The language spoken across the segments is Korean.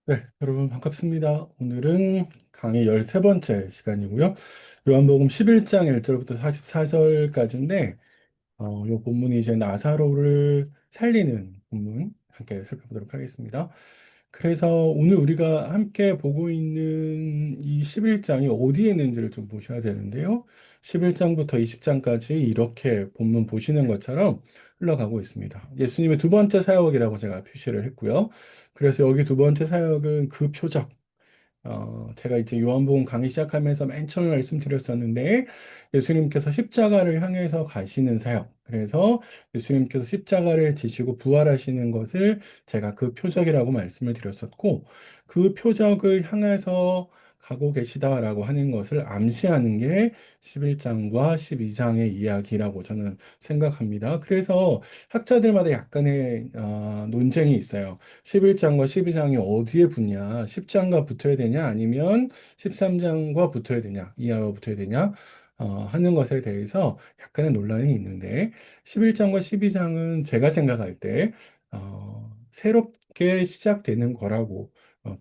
네, 여러분 반갑습니다. 오늘은 강의 13번째 시간이고요. 요한복음 11장 1절부터 44절까지인데, 이 본문이 이제 나사로를 살리는 본문 함께 살펴보도록 하겠습니다. 그래서 오늘 우리가 함께 보고 있는 이 11장이 어디에 있는지를 좀 보셔야 되는데요. 11장부터 20장까지 이렇게 본문 보시는 것처럼 흘러가고 있습니다. 예수님의 두 번째 사역이라고 제가 표시를 했고요. 그래서 여기 두 번째 사역은 그 표적, 제가 이제 요한복음 강의 시작하면서 맨 처음에 말씀드렸었는데, 예수님께서 십자가를 향해서 가시는 사역. 그래서 예수님께서 십자가를 지시고 부활하시는 것을 제가 그 표적이라고 말씀을 드렸었고, 그 표적을 향해서 가고 계시다라고 하는 것을 암시하는 게 11장과 12장의 이야기라고 저는 생각합니다. 그래서 학자들마다 약간의 논쟁이 있어요. 11장과 12장이 어디에 붙냐? 10장과 붙어야 되냐? 아니면 13장과 붙어야 되냐? 이하와 붙어야 되냐? 하는 것에 대해서 약간의 논란이 있는데, 11장과 12장은 제가 생각할 때, 새롭게 시작되는 거라고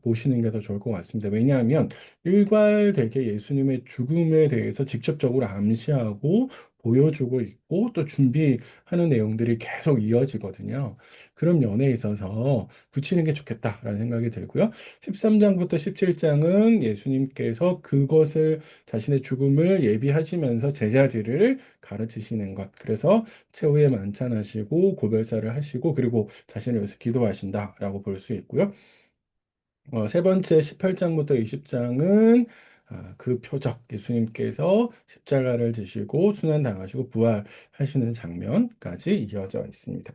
보시는 게 더 좋을 것 같습니다. 왜냐하면 일괄되게 예수님의 죽음에 대해서 직접적으로 암시하고 보여주고 있고 또 준비하는 내용들이 계속 이어지거든요. 그런 면에 있어서 붙이는 게 좋겠다라는 생각이 들고요. 13장부터 17장은 예수님께서 그것을 자신의 죽음을 예비하시면서 제자들을 가르치시는 것. 그래서 최후에 만찬하시고 고별사를 하시고 그리고 자신을 위해서 기도하신다라고 볼 수 있고요. 세 번째 18장부터 20장은 그 표적, 예수님께서 십자가를 지시고 순환당하시고 부활하시는 장면까지 이어져 있습니다.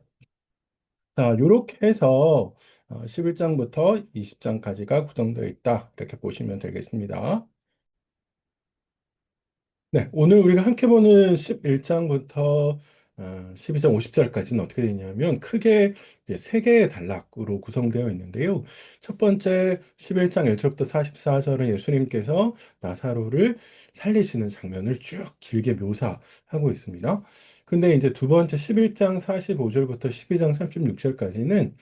자, 이렇게 해서 11장부터 20장까지가 구성되어 있다. 이렇게 보시면 되겠습니다. 네, 오늘 우리가 함께 보는 11장부터 12장 50절까지는 어떻게 되냐면 크게 이제 세 개의 단락으로 구성되어 있는데요. 첫 번째 11장 1절부터 44절은 예수님께서 나사로를 살리시는 장면을 쭉 길게 묘사하고 있습니다. 근데 이제 두 번째 11장 45절부터 12장 36절까지는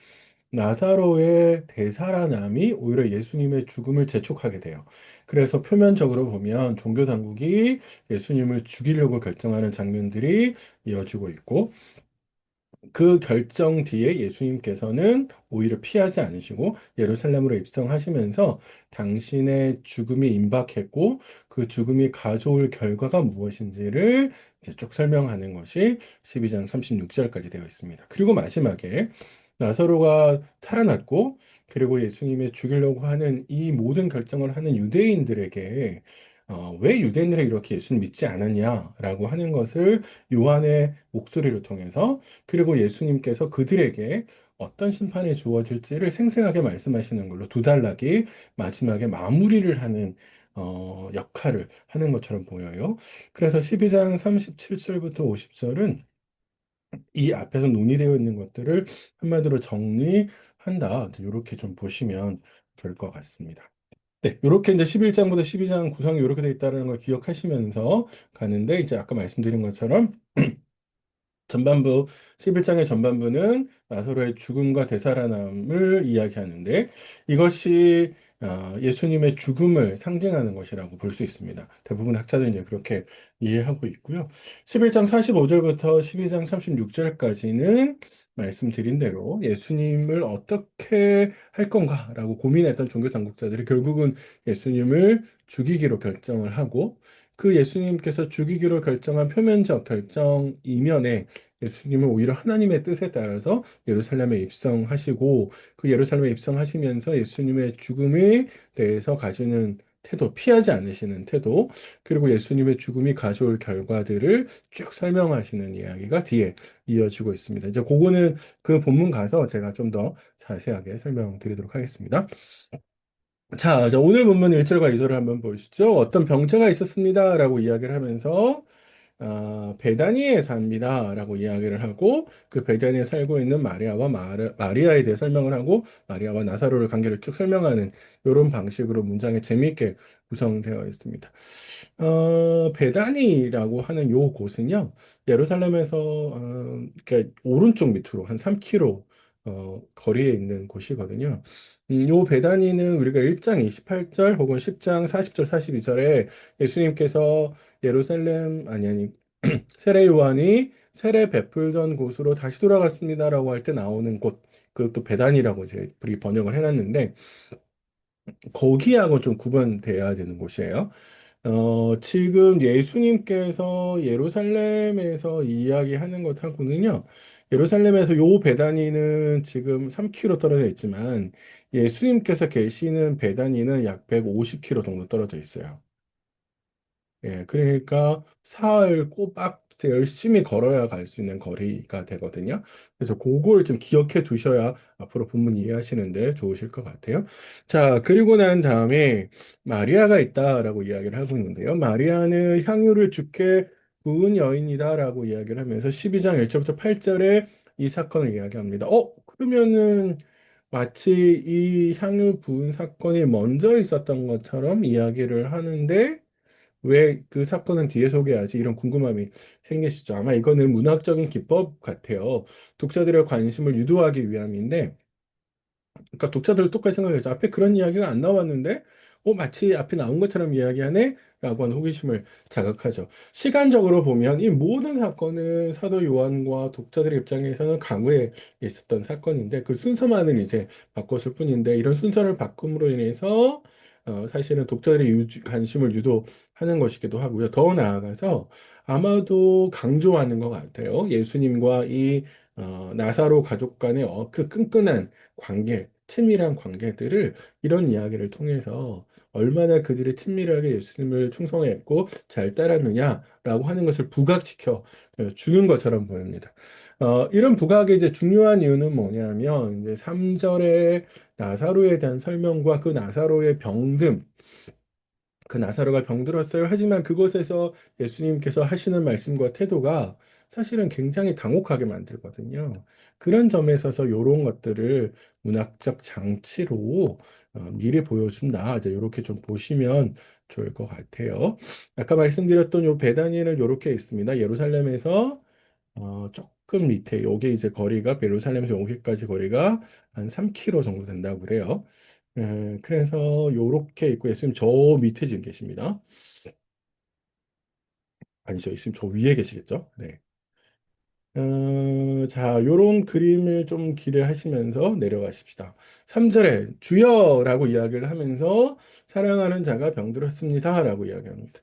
나사로의 되살아남이 오히려 예수님의 죽음을 재촉하게 돼요. 그래서 표면적으로 보면 종교 당국이 예수님을 죽이려고 결정하는 장면들이 이어지고 있고, 그 결정 뒤에 예수님께서는 오히려 피하지 않으시고 예루살렘으로 입성하시면서 당신의 죽음이 임박했고 그 죽음이 가져올 결과가 무엇인지를 이제 쭉 설명하는 것이 12장 36절까지 되어 있습니다. 그리고 마지막에 나사로가 살아났고 그리고 예수님의 죽이려고 하는 이 모든 결정을 하는 유대인들에게 왜 유대인들이 이렇게 예수를 믿지 않았냐라고 하는 것을 요한의 목소리를 통해서 그리고 예수님께서 그들에게 어떤 심판이 주어질지를 생생하게 말씀하시는 걸로 두 단락이 마지막에 마무리를 하는 역할을 하는 것처럼 보여요. 그래서 12장 37절부터 50절은 이 앞에서 논의되어 있는 것들을 한마디로 정리한다. 이렇게 좀 보시면 될 것 같습니다. 네, 이렇게 이제 11장부터 12장 구성이 이렇게 되어 있다는 걸 기억하시면서 가는데 이제 아까 말씀드린 것처럼 전반부 11장의 전반부는 나사로의 죽음과 되살아남을 이야기하는데 이것이 예수님의 죽음을 상징하는 것이라고 볼 수 있습니다. 대부분 학자들은 이제 그렇게 이해하고 있고요. 11장 45절부터 12장 36절까지는 말씀드린 대로 예수님을 어떻게 할 건가라고 고민했던 종교 당국자들이 결국은 예수님을 죽이기로 결정을 하고 그 예수님께서 죽이기로 결정한 표면적 결정 이면에 예수님은 오히려 하나님의 뜻에 따라서 예루살렘에 입성하시고 그 예루살렘에 입성하시면서 예수님의 죽음에 대해서 가지는 태도, 피하지 않으시는 태도, 그리고 예수님의 죽음이 가져올 결과들을 쭉 설명하시는 이야기가 뒤에 이어지고 있습니다. 이제 그거는 그 본문 가서 제가 좀 더 자세하게 설명드리도록 하겠습니다. 자, 오늘 본문 1절과 2절을 한번 보시죠. 어떤 병자가 있었습니다. 라고 이야기를 하면서 베다니에 삽니다. 라고 이야기를 하고 그 베다니에 살고 있는 마리아와 마리아에 대해 설명을 하고 마리아와 나사로를 관계를 쭉 설명하는 이런 방식으로 문장이 재미있게 구성되어 있습니다. 베다니라고 하는 요 곳은요. 예루살렘에서 그러니까 오른쪽 밑으로 한 3km 거리에 있는 곳이거든요. 요 베다니는 우리가 1장 28절 혹은 10장 40절 42절에 예수님께서 예루살렘 아니 세례 요한이 세례 베풀던 곳으로 다시 돌아갔습니다라고 할 때 나오는 곳, 그것도 베단이라고 이제 우리 번역을 해놨는데 거기하고 좀 구분돼야 되는 곳이에요. 지금 예수님께서 예루살렘에서 이야기하는 것하고는요, 예루살렘에서 요 베다니는 지금 3km 떨어져 있지만 예수님께서 계시는 베다니는 약 150km 정도 떨어져 있어요. 예, 그러니까 사흘 꼬박 열심히 걸어야 갈 수 있는 거리가 되거든요. 그래서 그걸 좀 기억해 두셔야 앞으로 본문 이해하시는데 좋으실 것 같아요. 자, 그리고 난 다음에 마리아가 있다라고 이야기를 하고 있는데요. 마리아는 향유를 주께 부은 여인이다라고 이야기를 하면서 12장 1절부터 8절에 이 사건을 이야기합니다. 그러면은 마치 이 향유 부은 사건이 먼저 있었던 것처럼 이야기를 하는데 왜 그 사건은 뒤에 소개하지? 이런 궁금함이 생기시죠. 아마 이거는 문학적인 기법 같아요. 독자들의 관심을 유도하기 위함인데, 그러니까 독자들 똑같이 생각해서 앞에 그런 이야기가 안 나왔는데, 마치 앞에 나온 것처럼 이야기하네? 라고 하는 호기심을 자극하죠. 시간적으로 보면 이 모든 사건은 사도 요한과 독자들의 입장에서는 강후에 있었던 사건인데, 그 순서만을 이제 바꿨을 뿐인데, 이런 순서를 바꿈으로 인해서 사실은 독자들의 관심을 유도하는 것이기도 하고요. 더 나아가서 아마도 강조하는 것 같아요. 예수님과 이 나사로 가족 간의 그 끈끈한 관계, 친밀한 관계들을 이런 이야기를 통해서 얼마나 그들이 친밀하게 예수님을 충성했고 잘 따랐느냐라고 하는 것을 부각시켜 주는 것처럼 보입니다. 이런 부각의 이제 중요한 이유는 뭐냐면 이제 3절에 나사로에 대한 설명과 그 나사로의 병듦, 그 나사로가 병들었어요. 하지만 그곳에서 예수님께서 하시는 말씀과 태도가 사실은 굉장히 당혹하게 만들거든요. 그런 점에 있어서 이런 것들을 문학적 장치로 미리 보여준다. 이제 이렇게 좀 보시면 좋을 것 같아요. 아까 말씀드렸던 요 베다니는 이렇게 있습니다. 예루살렘에서 조금 밑에 요게 이제 거리가 예루살렘에서 여기까지 거리가 한 3km 정도 된다고 그래요. 그래서 요렇게 있고 예수님 저 밑에 지금 계십니다. 아니죠. 예수님 저 위에 계시겠죠? 네. 자, 요런 그림을 좀 기대하시면서 내려가십시다. 3절에 주여라고 이야기를 하면서 사랑하는 자가 병들었습니다라고 이야기합니다.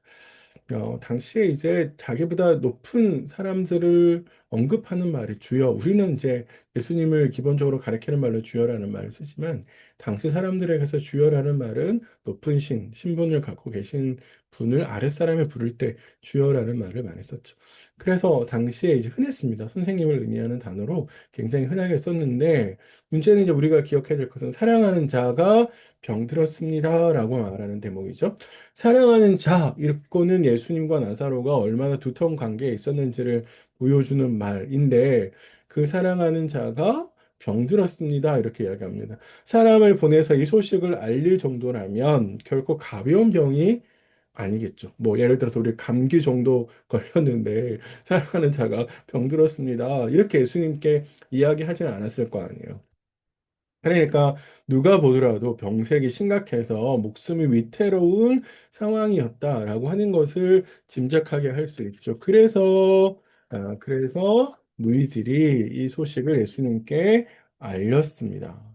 당시에 이제 자기보다 높은 사람들을 언급하는 말이 주여. 우리는 이제 예수님을 기본적으로 가리키는 말로 주여라는 말을 쓰지만 당시 사람들에게서 주여라는 말은 높은 신분을 갖고 계신 분을 아랫사람에 부를 때 주여라는 말을 많이 썼죠. 그래서 당시에 이제 흔했습니다. 선생님을 의미하는 단어로 굉장히 흔하게 썼는데 문제는 이제 우리가 기억해야 될 것은 사랑하는 자가 병들었습니다라고 말하는 대목이죠. 사랑하는 자, 이거는 예수님과 나사로가 얼마나 두터운 관계에 있었는지를 보여주는 말인데 그 사랑하는 자가 병들었습니다. 이렇게 이야기합니다. 사람을 보내서 이 소식을 알릴 정도라면 결코 가벼운 병이 아니겠죠. 뭐 예를 들어서 우리 감기 정도 걸렸는데 사랑하는 자가 병들었습니다. 이렇게 예수님께 이야기하지는 않았을 거 아니에요. 그러니까 누가 보더라도 병색이 심각해서 목숨이 위태로운 상황이었다라고 하는 것을 짐작하게 할 수 있죠. 그래서 누이들이 이 소식을 예수님께 알렸습니다.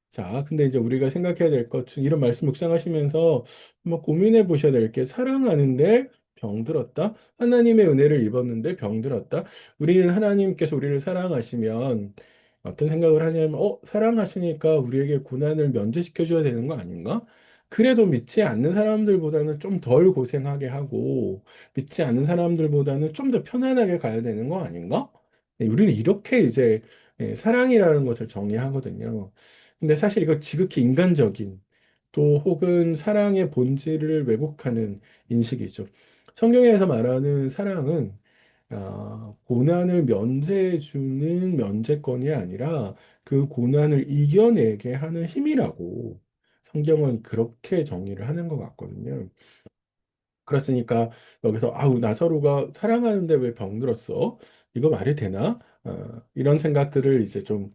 자, 근데 이제 우리가 생각해야 될 것은 이런 말씀 묵상하시면서 한번 고민해 보셔야 될 게 사랑하는데 병들었다? 하나님의 은혜를 입었는데 병들었다? 우리는 하나님께서 우리를 사랑하시면 어떤 생각을 하냐면, 사랑하시니까 우리에게 고난을 면제시켜 줘야 되는 거 아닌가? 그래도 믿지 않는 사람들보다는 좀 덜 고생하게 하고, 믿지 않는 사람들보다는 좀 더 편안하게 가야 되는 거 아닌가? 네, 우리는 이렇게 이제 사랑이라는 것을 정의하거든요. 근데 사실 이거 지극히 인간적인 또 혹은 사랑의 본질을 왜곡하는 인식이죠. 성경에서 말하는 사랑은 고난을 면제해주는 면제권이 아니라 그 고난을 이겨내게 하는 힘이라고 성경은 그렇게 정의를 하는 것 같거든요. 그렇으니까 여기서 아우 나사로가 사랑하는데 왜 병들었어? 이거 말이 되나? 이런 생각들을 이제 좀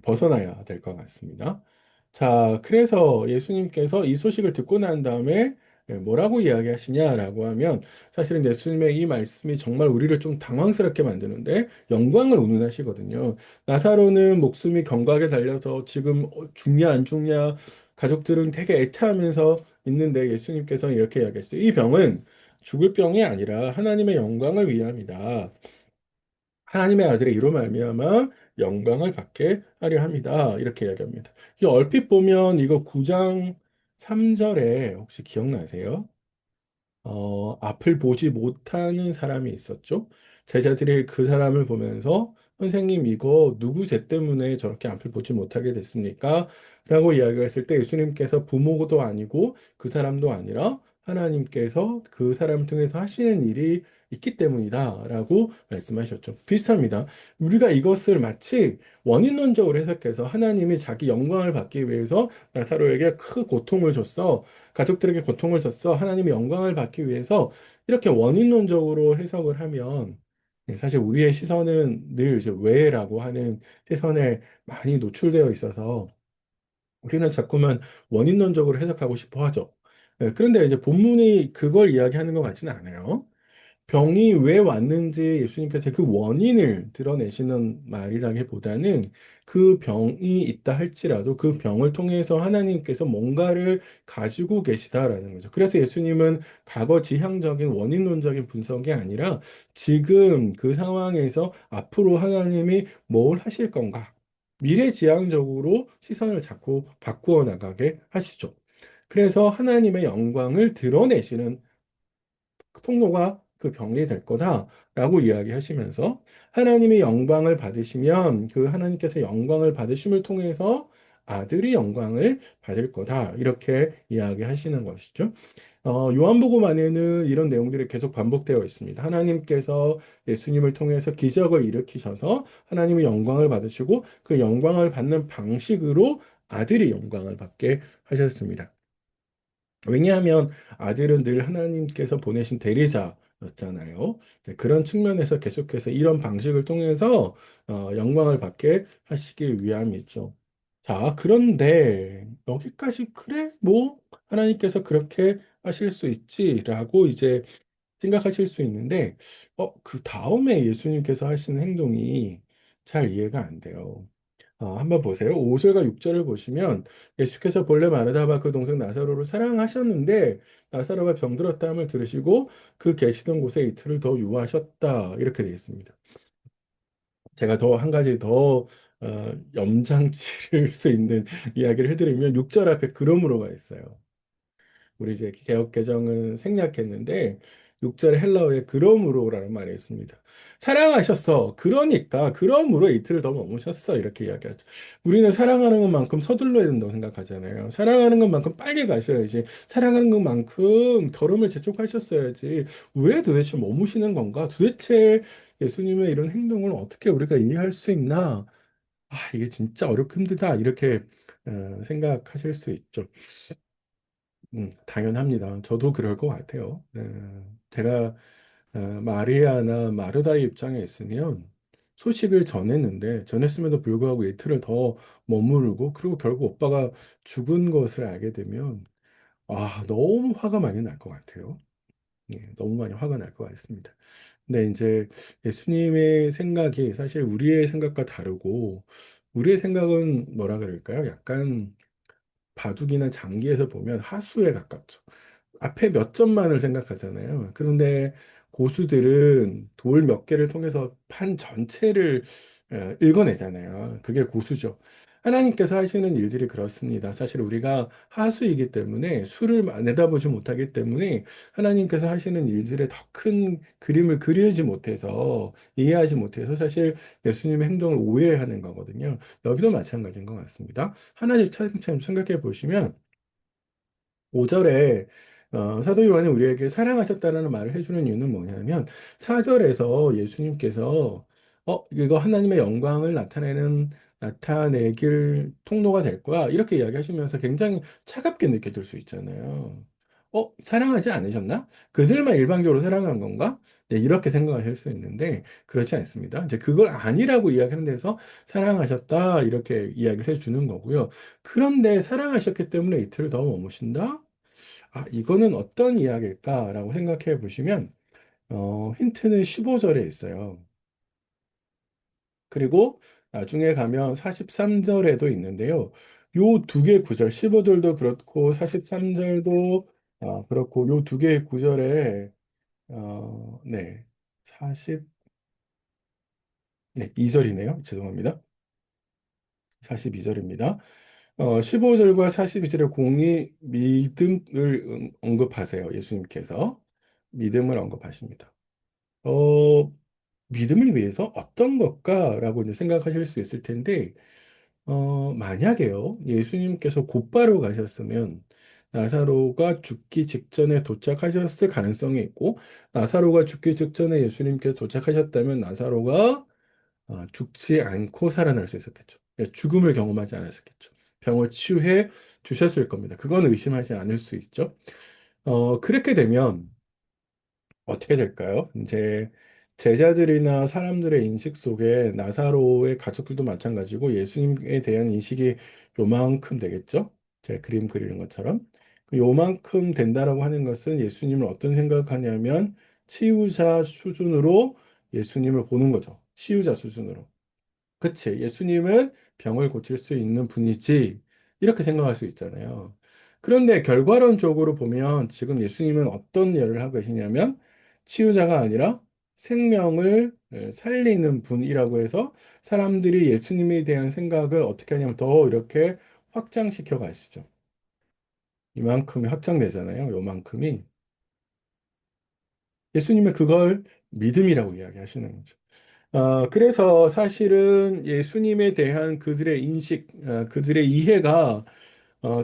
벗어나야 될 것 같습니다. 자, 그래서 예수님께서 이 소식을 듣고 난 다음에 뭐라고 이야기하시냐라고 하면 사실은 예수님의 이 말씀이 정말 우리를 좀 당황스럽게 만드는데 영광을 운운하시거든요. 나사로는 목숨이 경각에 달려서 지금 죽냐 안 죽냐 가족들은 되게 애타하면서 있는데 예수님께서는 이렇게 이야기했어요. 이 병은 죽을 병이 아니라 하나님의 영광을 위함이다. 하나님의 아들의 이로 말미암아 영광을 받게 하려 합니다. 이렇게 이야기합니다. 이 얼핏 보면 이거 9장 3절에 혹시 기억나세요? 앞을 보지 못하는 사람이 있었죠. 제자들이 그 사람을 보면서 선생님 이거 누구 죄 때문에 저렇게 앞을 보지 못하게 됐습니까? 라고 이야기했을 때 예수님께서 부모도 아니고 그 사람도 아니라 하나님께서 그 사람 통해서 하시는 일이 있기 때문이다 라고 말씀하셨죠. 비슷합니다. 우리가 이것을 마치 원인론적으로 해석해서 하나님이 자기 영광을 받기 위해서 나사로에게 큰 고통을 줬어. 가족들에게 고통을 줬어. 하나님의 영광을 받기 위해서 이렇게 원인론적으로 해석을 하면 사실 우리의 시선은 늘 이제 왜라고 하는 시선에 많이 노출되어 있어서 우리는 자꾸만 원인론적으로 해석하고 싶어 하죠. 그런데 이제 본문이 그걸 이야기하는 것 같지는 않아요. 병이 왜 왔는지 예수님께서 그 원인을 드러내시는 말이라기보다는 그 병이 있다 할지라도 그 병을 통해서 하나님께서 뭔가를 가지고 계시다라는 거죠. 그래서 예수님은 과거 지향적인 원인론적인 분석이 아니라 지금 그 상황에서 앞으로 하나님이 뭘 하실 건가? 미래지향적으로 시선을 자꾸 바꾸어 나가게 하시죠. 그래서 하나님의 영광을 드러내시는 그 통로가 그 병이 될 거다라고 이야기하시면서 하나님의 영광을 받으시면 그 하나님께서 영광을 받으심을 통해서 아들이 영광을 받을 거다 이렇게 이야기하시는 것이죠. 요한복음 안에는 이런 내용들이 계속 반복되어 있습니다. 하나님께서 예수님을 통해서 기적을 일으키셔서 하나님의 영광을 받으시고 그 영광을 받는 방식으로 아들이 영광을 받게 하셨습니다. 왜냐하면 아들은 늘 하나님께서 보내신 대리자였잖아요. 네, 그런 측면에서 계속해서 이런 방식을 통해서 영광을 받게 하시기 위함이죠. 자, 그런데 여기까지 그래? 뭐 하나님께서 그렇게 하실 수 있지라고 이제 생각하실 수 있는데 그 다음에 예수님께서 하시는 행동이 잘 이해가 안 돼요. 한번 보세요. 5절과 6절을 보시면 예수께서 본래 마르다와 그 동생 나사로를 사랑하셨는데 나사로가 병들었다함을 들으시고 그 계시던 곳에 이틀을 더 유하셨다. 이렇게 되어 있습니다. 제가 더 한 가지 더 염장칠 수 있는 이야기를 해드리면 6절 앞에 그러므로가 있어요. 우리 이제 개역 개정은 생략했는데 6절 헬라어에 그러므로라는 말이 있습니다. 사랑하셨어. 그러니까 그러므로 이틀을 더 머무셨어. 이렇게 이야기하죠. 우리는 사랑하는 것만큼 서둘러야 된다고 생각하잖아요. 사랑하는 것만큼 빨리 가셔야지. 사랑하는 것만큼 걸음을 재촉하셨어야지. 왜 도대체 머무시는 건가? 도대체 예수님의 이런 행동을 어떻게 우리가 이해할 수 있나? 이게 진짜 어렵고 힘들다. 이렇게 생각하실 수 있죠. 당연합니다. 저도 그럴 것 같아요. 제가 마리아나 마르다의 입장에 있으면 소식을 전했음에도 불구하고 이틀을 더 머무르고 그리고 결국 오빠가 죽은 것을 알게 되면 너무 화가 많이 날 것 같아요. 너무 많이 화가 날 것 같습니다. 근데 이제 예수님의 생각이 사실 우리의 생각과 다르고 우리의 생각은 뭐라 그럴까요? 약간 바둑이나 장기에서 보면 하수에 가깝죠. 앞에 몇 점만을 생각하잖아요. 그런데 고수들은 돌 몇 개를 통해서 판 전체를 읽어내잖아요. 그게 고수죠. 하나님께서 하시는 일들이 그렇습니다. 사실 우리가 하수이기 때문에 수를 내다보지 못하기 때문에 하나님께서 하시는 일들의 더 큰 그림을 그리지 못해서 이해하지 못해서 사실 예수님의 행동을 오해하는 거거든요. 여기도 마찬가지인 것 같습니다. 하나씩 차근차근 생각해 보시면 5절에 사도 요한이 우리에게 사랑하셨다는 말을 해주는 이유는 뭐냐면 4절에서 예수님께서 이거 하나님의 영광을 나타내길 통로가 될 거야 이렇게 이야기하시면서 굉장히 차갑게 느껴질 수 있잖아요. 사랑하지 않으셨나? 그들만 일방적으로 사랑한 건가? 네, 이렇게 생각하실 수 있는데, 그렇지 않습니다. 이제 그걸 아니라고 이야기하는 데서 사랑하셨다, 이렇게 이야기를 해주는 거고요. 그런데 사랑하셨기 때문에 이틀을 더 머무신다? 이거는 어떤 이야기일까라고 생각해 보시면, 힌트는 15절에 있어요. 그리고 나중에 가면 43절에도 있는데요. 요 두 개 구절, 15절도 그렇고 43절도 그렇고 요 두 개의 구절에 네. 40, 네, 2절이네요. 죄송합니다. 42절입니다. 15절과 42절에 공이 믿음을 언급하세요. 예수님께서 믿음을 언급하십니다. 어, 믿음을 위해서 어떤 것까라고 이제 생각하실 수 있을 텐데, 만약에요, 예수님께서 곧바로 가셨으면, 나사로가 죽기 직전에 도착하셨을 가능성이 있고, 나사로가 죽기 직전에 예수님께서 도착하셨다면, 나사로가 죽지 않고 살아날 수 있었겠죠. 그러니까 죽음을 경험하지 않았었겠죠. 병을 치유해 주셨을 겁니다. 그건 의심하지 않을 수 있죠. 그렇게 되면, 어떻게 될까요? 이제 제자들이나 사람들의 인식 속에 나사로의 가족들도 마찬가지고 예수님에 대한 인식이 요만큼 되겠죠? 제 그림 그리는 것처럼. 요만큼 된다라고 하는 것은 예수님을 어떤 생각하냐면 치유자 수준으로 예수님을 보는 거죠. 치유자 수준으로. 그치. 예수님은 병을 고칠 수 있는 분이지. 이렇게 생각할 수 있잖아요. 그런데 결과론적으로 보면 지금 예수님은 어떤 일을 하고 계시냐면 치유자가 아니라 생명을 살리는 분이라고 해서 사람들이 예수님에 대한 생각을 어떻게 하냐면 더 이렇게 확장시켜 가시죠. 이만큼이 확장되잖아요. 요만큼이. 예수님은 그걸 믿음이라고 이야기하시는 거죠. 그래서 사실은 예수님에 대한 그들의 인식, 그들의 이해가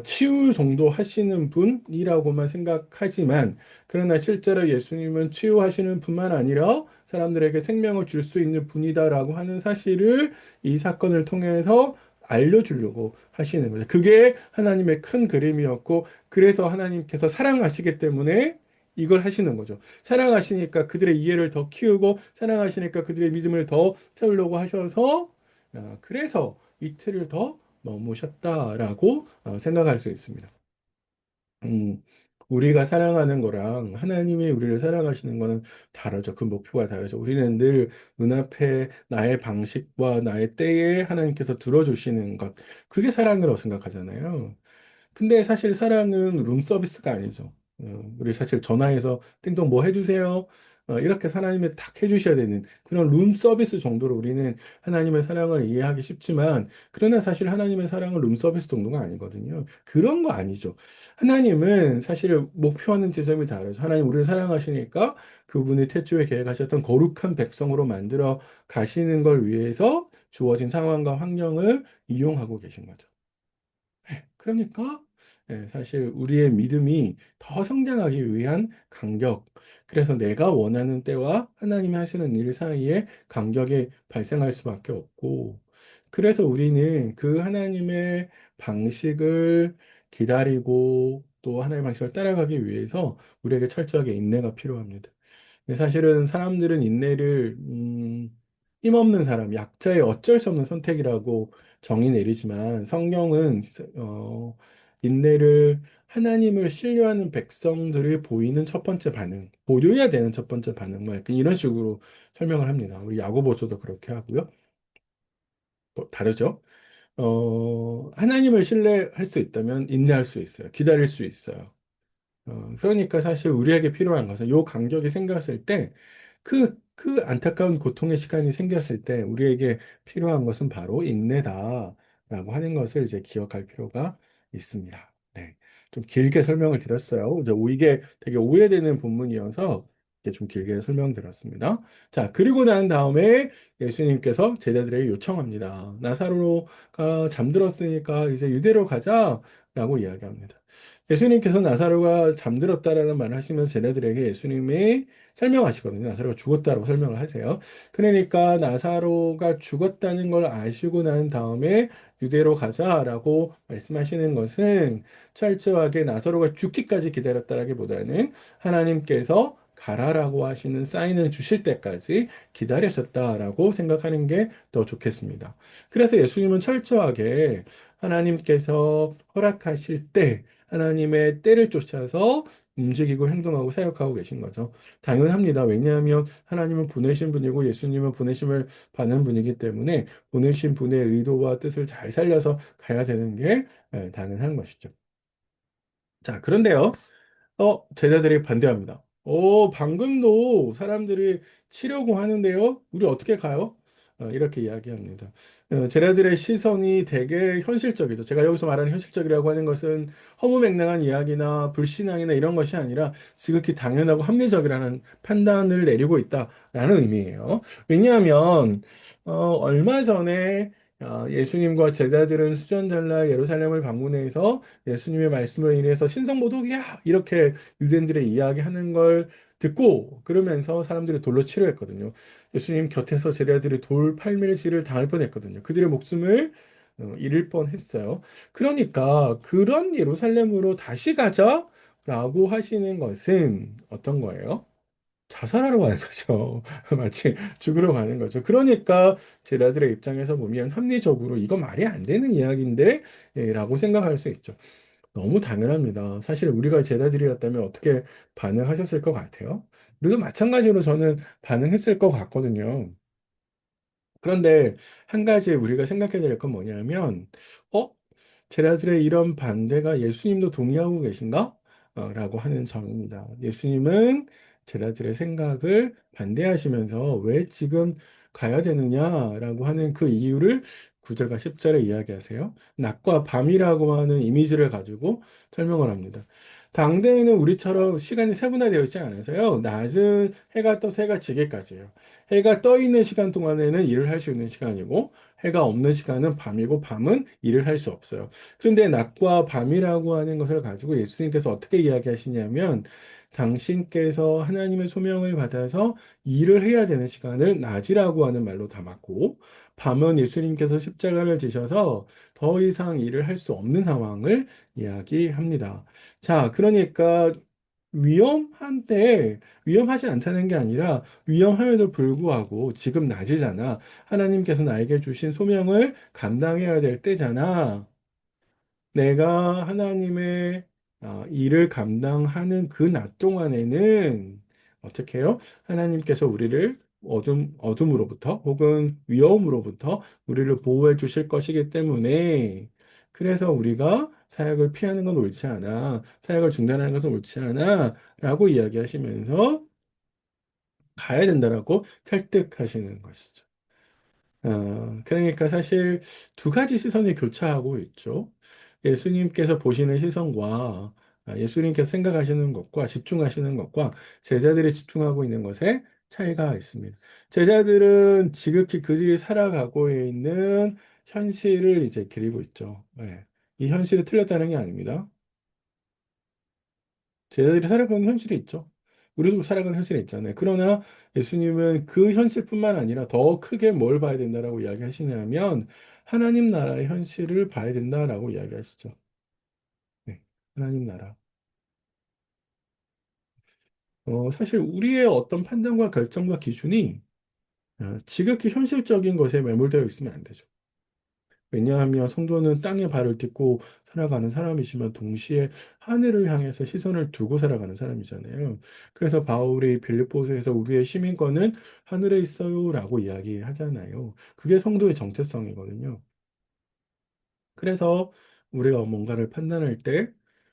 치유 정도 하시는 분이라고만 생각하지만, 그러나 실제로 예수님은 치유하시는 분만 아니라 사람들에게 생명을 줄 수 있는 분이다라고 하는 사실을 이 사건을 통해서 알려주려고 하시는 거죠. 그게 하나님의 큰 그림이었고, 그래서 하나님께서 사랑하시기 때문에 이걸 하시는 거죠. 사랑하시니까 그들의 이해를 더 키우고, 사랑하시니까 그들의 믿음을 더 세우려고 하셔서, 그래서 이틀을 더 머무셨다라고 생각할 수 있습니다. 음, 우리가 사랑하는 거랑 하나님이 우리를 사랑하시는 거는 다르죠. 그 목표가 다르죠. 우리는 늘 눈앞에 나의 방식과 나의 때에 하나님께서 들어주시는 것, 그게 사랑이라고 생각하잖아요. 근데 사실 사랑은 룸 서비스가 아니죠. 우리 사실 전화해서 띵동 뭐 해주세요. 이렇게 하나님이 탁 해주셔야 되는 그런 룸 서비스 정도로 우리는 하나님의 사랑을 이해하기 쉽지만, 그러나 사실 하나님의 사랑은 룸 서비스 정도가 아니거든요. 그런 거 아니죠. 하나님은 사실 목표하는 지점이 다르죠. 하나님 우리를 사랑하시니까 그분이 태초에 계획하셨던 거룩한 백성으로 만들어 가시는 걸 위해서 주어진 상황과 환경을 이용하고 계신 거죠. 그러니까 사실 우리의 믿음이 더 성장하기 위한 간격, 그래서 내가 원하는 때와 하나님이 하시는 일 사이에 간격이 발생할 수밖에 없고, 그래서 우리는 그 하나님의 방식을 기다리고 또 하나님의 방식을 따라가기 위해서 우리에게 철저하게 인내가 필요합니다. 근데 사실은 사람들은 인내를 힘없는 사람, 약자의 어쩔 수 없는 선택이라고 정의 내리지만, 성경은 인내를 하나님을 신뢰하는 백성들이 보이는 첫 번째 반응, 보여야 되는 첫 번째 반응, 뭐 약간 이런 식으로 설명을 합니다. 우리 야고보서도 그렇게 하고요. 또 다르죠? 하나님을 신뢰할 수 있다면 인내할 수 있어요. 기다릴 수 있어요. 그러니까 사실 우리에게 필요한 것은 요 간격이 생겼을 때, 그 안타까운 고통의 시간이 생겼을 때 우리에게 필요한 것은 바로 인내다라고 하는 것을 이제 기억할 필요가 있습니다. 네. 좀 길게 설명을 드렸어요. 이게 되게 오해되는 본문이어서 이렇게 좀 길게 설명드렸습니다. 자, 그리고 난 다음에 예수님께서 제자들에게 요청합니다. 나사로가 잠들었으니까 이제 유대로 가자라고 이야기합니다. 예수님께서 나사로가 잠들었다라는 말을 하시면서 쟤네들에게 예수님이 설명하시거든요. 나사로가 죽었다고 설명을 하세요. 그러니까 나사로가 죽었다는 걸 아시고 난 다음에 유대로 가자라고 말씀하시는 것은 철저하게 나사로가 죽기까지 기다렸다라기보다는 하나님께서 가라라고 하시는 사인을 주실 때까지 기다리셨다라고 생각하는 게 더 좋겠습니다. 그래서 예수님은 철저하게 하나님께서 허락하실 때 하나님의 때를 쫓아서 움직이고 행동하고 사역하고 계신 거죠. 당연합니다. 왜냐하면 하나님은 보내신 분이고 예수님은 보내심을 받는 분이기 때문에 보내신 분의 의도와 뜻을 잘 살려서 가야 되는 게 당연한 것이죠. 자, 그런데요. 제자들이 반대합니다. 방금도 사람들이 치려고 하는데요. 우리 어떻게 가요? 이렇게 이야기합니다. 제자들의 시선이 되게 현실적이죠. 제가 여기서 말하는 현실적이라고 하는 것은 허무맹랑한 이야기나 불신앙이나 이런 것이 아니라 지극히 당연하고 합리적이라는 판단을 내리고 있다라는 의미예요. 왜냐하면, 얼마 전에 예수님과 제자들은 수전절날 예루살렘을 방문해서 예수님의 말씀을 인해서 신성모독이야! 이렇게 유대인들의 이야기하는 걸 듣고 그러면서 사람들이 돌로 치료했거든요. 예수님 곁에서 제자들이 돌 팔밀질을 당할 뻔했거든요. 그들의 목숨을 잃을 뻔했어요. 그러니까 그런 예루살렘으로 다시 가자라고 하시는 것은 어떤 거예요? 자살하러 가는 거죠. 마치 죽으러 가는 거죠. 그러니까 제자들의 입장에서 보면 합리적으로 이거 말이 안 되는 이야기인데 라고 생각할 수 있죠. 너무 당연합니다. 사실 우리가 제자들이었다면 어떻게 반응하셨을 것 같아요? 우리도 마찬가지로 저는 반응했을 것 같거든요. 그런데 한 가지 우리가 생각해야 될 건 뭐냐면, 어? 제라들의 이런 반대가 예수님도 동의하고 계신가? 라고 하는 점입니다. 예수님은 제라들의 생각을 반대하시면서 왜 지금 가야 되느냐라고 하는 그 이유를 9절과 10절에 이야기하세요. 낮과 밤이라고 하는 이미지를 가지고 설명을 합니다. 당대에는 우리처럼 시간이 세분화되어 있지 않아서요. 낮은 해가 떠서 해가 지기까지예요. 해가 떠 있는 시간 동안에는 일을 할 수 있는 시간이고, 해가 없는 시간은 밤이고, 밤은 일을 할 수 없어요. 그런데 낮과 밤이라고 하는 것을 가지고 예수님께서 어떻게 이야기하시냐면, 당신께서 하나님의 소명을 받아서 일을 해야 되는 시간을 낮이라고 하는 말로 담았고, 밤은 예수님께서 십자가를 지셔서 더 이상 일을 할 수 없는 상황을 이야기합니다. 자, 그러니까 위험한데, 위험하지 않다는 게 아니라 위험함에도 불구하고 지금 낮이잖아. 하나님께서 나에게 주신 소명을 감당해야 될 때잖아. 내가 하나님의 일을 감당하는 그 낮 동안에는 어떻게 해요? 하나님께서 우리를 어둠으로부터 혹은 위험으로부터 우리를 보호해 주실 것이기 때문에 그래서 우리가 사역을 피하는 건 옳지 않아. 사역을 중단하는 것은 옳지 않아. 라고 이야기하시면서 가야 된다라고 설득하시는 것이죠. 그러니까 사실 두 가지 시선이 교차하고 있죠. 예수님께서 보시는 시선과 예수님께서 생각하시는 것과 집중하시는 것과 제자들이 집중하고 있는 것에 차이가 있습니다. 제자들은 지극히 그들이 살아가고 있는 현실을 이제 그리고 있죠. 네. 이 현실이 틀렸다는 게 아닙니다. 제자들이 살아가는 현실이 있죠. 우리도 살아가는 현실이 있잖아요. 그러나 예수님은 그 현실뿐만 아니라 더 크게 뭘 봐야 된다라고 이야기하시냐면 하나님 나라의 현실을 봐야 된다라고 이야기하시죠. 네, 하나님 나라. 사실 우리의 어떤 판단과 결정과 기준이 지극히 현실적인 것에 매몰되어 있으면 안 되죠. 왜냐하면 성도는 땅에 발을 딛고 살아가는 사람이지만 동시에 하늘을 향해서 시선을 두고 살아가는 사람이잖아요. 그래서 바울이 빌립보서에서 우리의 시민권은 하늘에 있어요라고 이야기하잖아요. 그게 성도의 정체성이거든요. 그래서 우리가 뭔가를 판단할 때,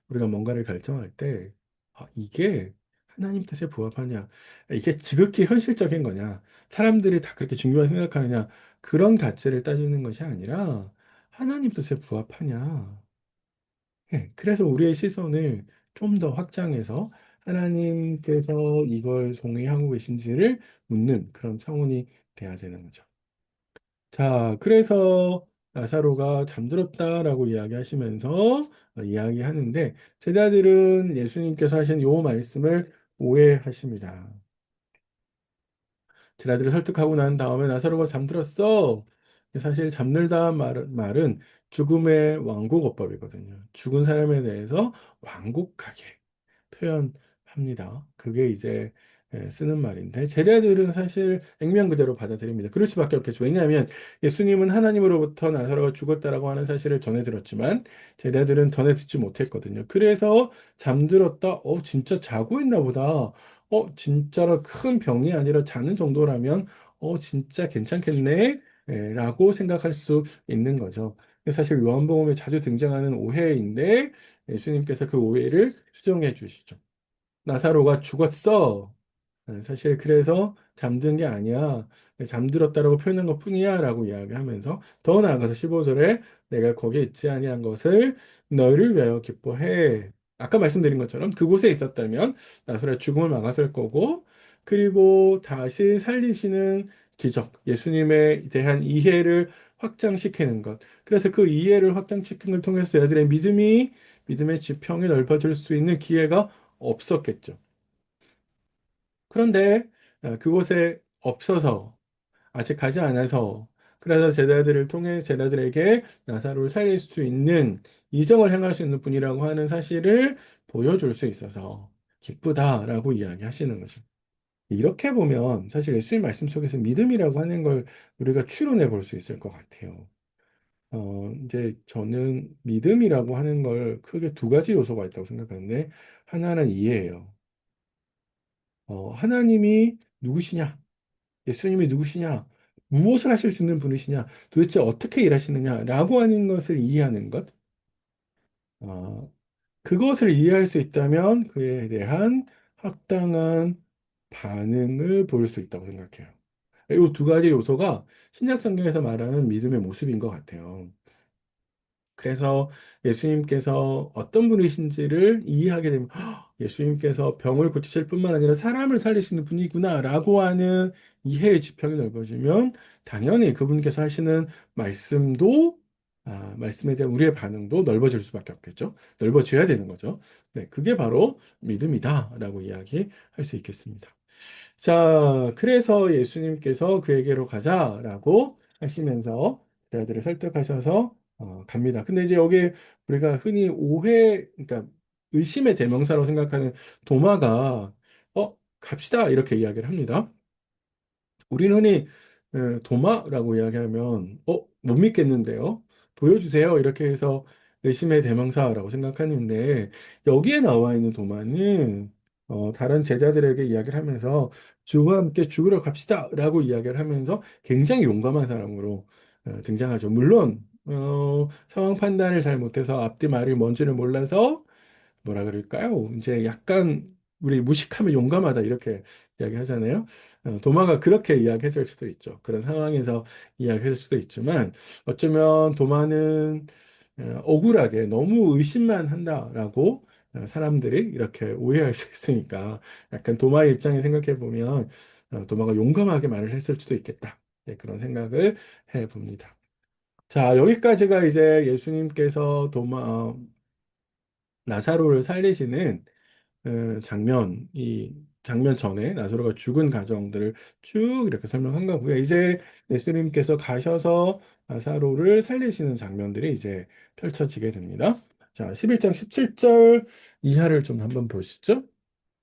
우리가 뭔가를 결정할 때, 이게 하나님 뜻에 부합하냐, 이게 지극히 현실적인 거냐, 사람들이 다 그렇게 중요하게 생각하느냐, 그런 가치를 따지는 것이 아니라 하나님 뜻에 부합하냐. 그래서 우리의 시선을 좀 더 확장해서 하나님께서 이걸 동의하고 계신지를 묻는 그런 차원이 돼야 되는 거죠. 자, 그래서 나사로가 잠들었다라고 이야기하시면서 이야기하는데 제자들은 예수님께서 하신 요 말씀을 오해하십니다. 제자들을 설득하고 난 다음에 나사로가 잠들었어. 사실 잠들다 말은 죽음의 완곡어법이거든요. 죽은 사람에 대해서 완곡하게 표현합니다. 그게 이제 쓰는 말인데 제자들은 사실 액면 그대로 받아들입니다. 그럴 수밖에 없겠죠. 왜냐하면 예수님은 하나님으로부터 나사로가 죽었다라고 하는 사실을 전해 들었지만 제자들은 전해 듣지 못했거든요. 그래서 잠들었다. 진짜 자고 있나 보다. 진짜로 큰 병이 아니라 자는 정도라면 진짜 괜찮겠네. 라고 생각할 수 있는 거죠. 사실 요한복음에 자주 등장하는 오해인데 예수님께서 그 오해를 수정해 주시죠. 나사로가 죽었어. 사실 그래서 잠든 게 아니야. 잠들었다라고 표현한 것뿐이야 라고 이야기하면서 더 나아가서 15절에 내가 거기에 있지 아니한 것을 너희를 위하여 기뻐해. 아까 말씀드린 것처럼 그곳에 있었다면 나사로의 죽음을 막았을 거고 그리고 다시 살리시는 기적, 예수님에 대한 이해를 확장시키는 것. 그래서 그 이해를 확장시키는 걸 통해서 여자들의 믿음의 지평이 넓어질 수 있는 기회가 없었겠죠. 그런데 그곳에 없어서 아직 가지 않아서 그래서 제자들을 통해 제자들에게 나사로를 살릴 수 있는 이적을 행할 수 있는 분이라고 하는 사실을 보여줄 수 있어서 기쁘다라고 이야기하시는 거죠. 이렇게 보면 사실 예수님 말씀 속에서 믿음이라고 하는 걸 우리가 추론해 볼 수 있을 것 같아요. 이제 저는 믿음이라고 하는 걸 크게 두 가지 요소가 있다고 생각하는데 하나는 이해예요. 하나님이 누구시냐? 예수님이 누구시냐? 무엇을 하실 수 있는 분이시냐? 도대체 어떻게 일하시느냐라고 하는 것을 이해하는 것. 어, 그것을 이해할 수 있다면 그에 대한 합당한 반응을 보일 수 있다고 생각해요. 이 두 가지 요소가 신약 성경에서 말하는 믿음의 모습인 것 같아요. 그래서 예수님께서 어떤 분이신지를 이해하게 되면 예수님께서 병을 고치실 뿐만 아니라 사람을 살리시는 분이구나라고 하는 이해의 지평이 넓어지면 당연히 그분께서 하시는 말씀도 말씀에 대한 우리의 반응도 넓어질 수밖에 없겠죠. 넓어져야 되는 거죠. 네, 그게 바로 믿음이다라고 이야기할 수 있겠습니다. 자, 그래서 예수님께서 그에게로 가자라고 하시면서 제자들을 설득하셔서 갑니다. 근데 이제 여기 우리가 흔히 그러니까 의심의 대명사로 생각하는 도마가 갑시다 이렇게 이야기를 합니다. 우리는 흔히 도마라고 이야기하면 못 믿겠는데요. 보여주세요. 이렇게 해서 의심의 대명사라고 생각하는데 여기에 나와 있는 도마는 다른 제자들에게 이야기를 하면서 주와 함께 죽으러 갑시다라고 이야기를 하면서 굉장히 용감한 사람으로 등장하죠. 물론 상황 판단을 잘 못해서 앞뒤 말이 뭔지를 몰라서 뭐라 그럴까요? 이제 약간 우리 무식하면 용감하다 이렇게 이야기하잖아요. 도마가 그렇게 이야기했을 수도 있죠. 그런 상황에서 이야기했을 수도 있지만 어쩌면 도마는 억울하게 너무 의심만 한다라고 사람들이 이렇게 오해할 수 있으니까 약간 도마의 입장에 생각해 보면 도마가 용감하게 말을 했을 수도 있겠다. 네, 그런 생각을 해 봅니다. 자, 여기까지가 이제 예수님께서 나사로를 살리시는 이 장면 전에 나사로가 죽은 과정들을 쭉 이렇게 설명한 거고요. 이제 예수님께서 가셔서 나사로를 살리시는 장면들이 이제 펼쳐지게 됩니다. 자, 11장 17절 이하를 좀 한번 보시죠.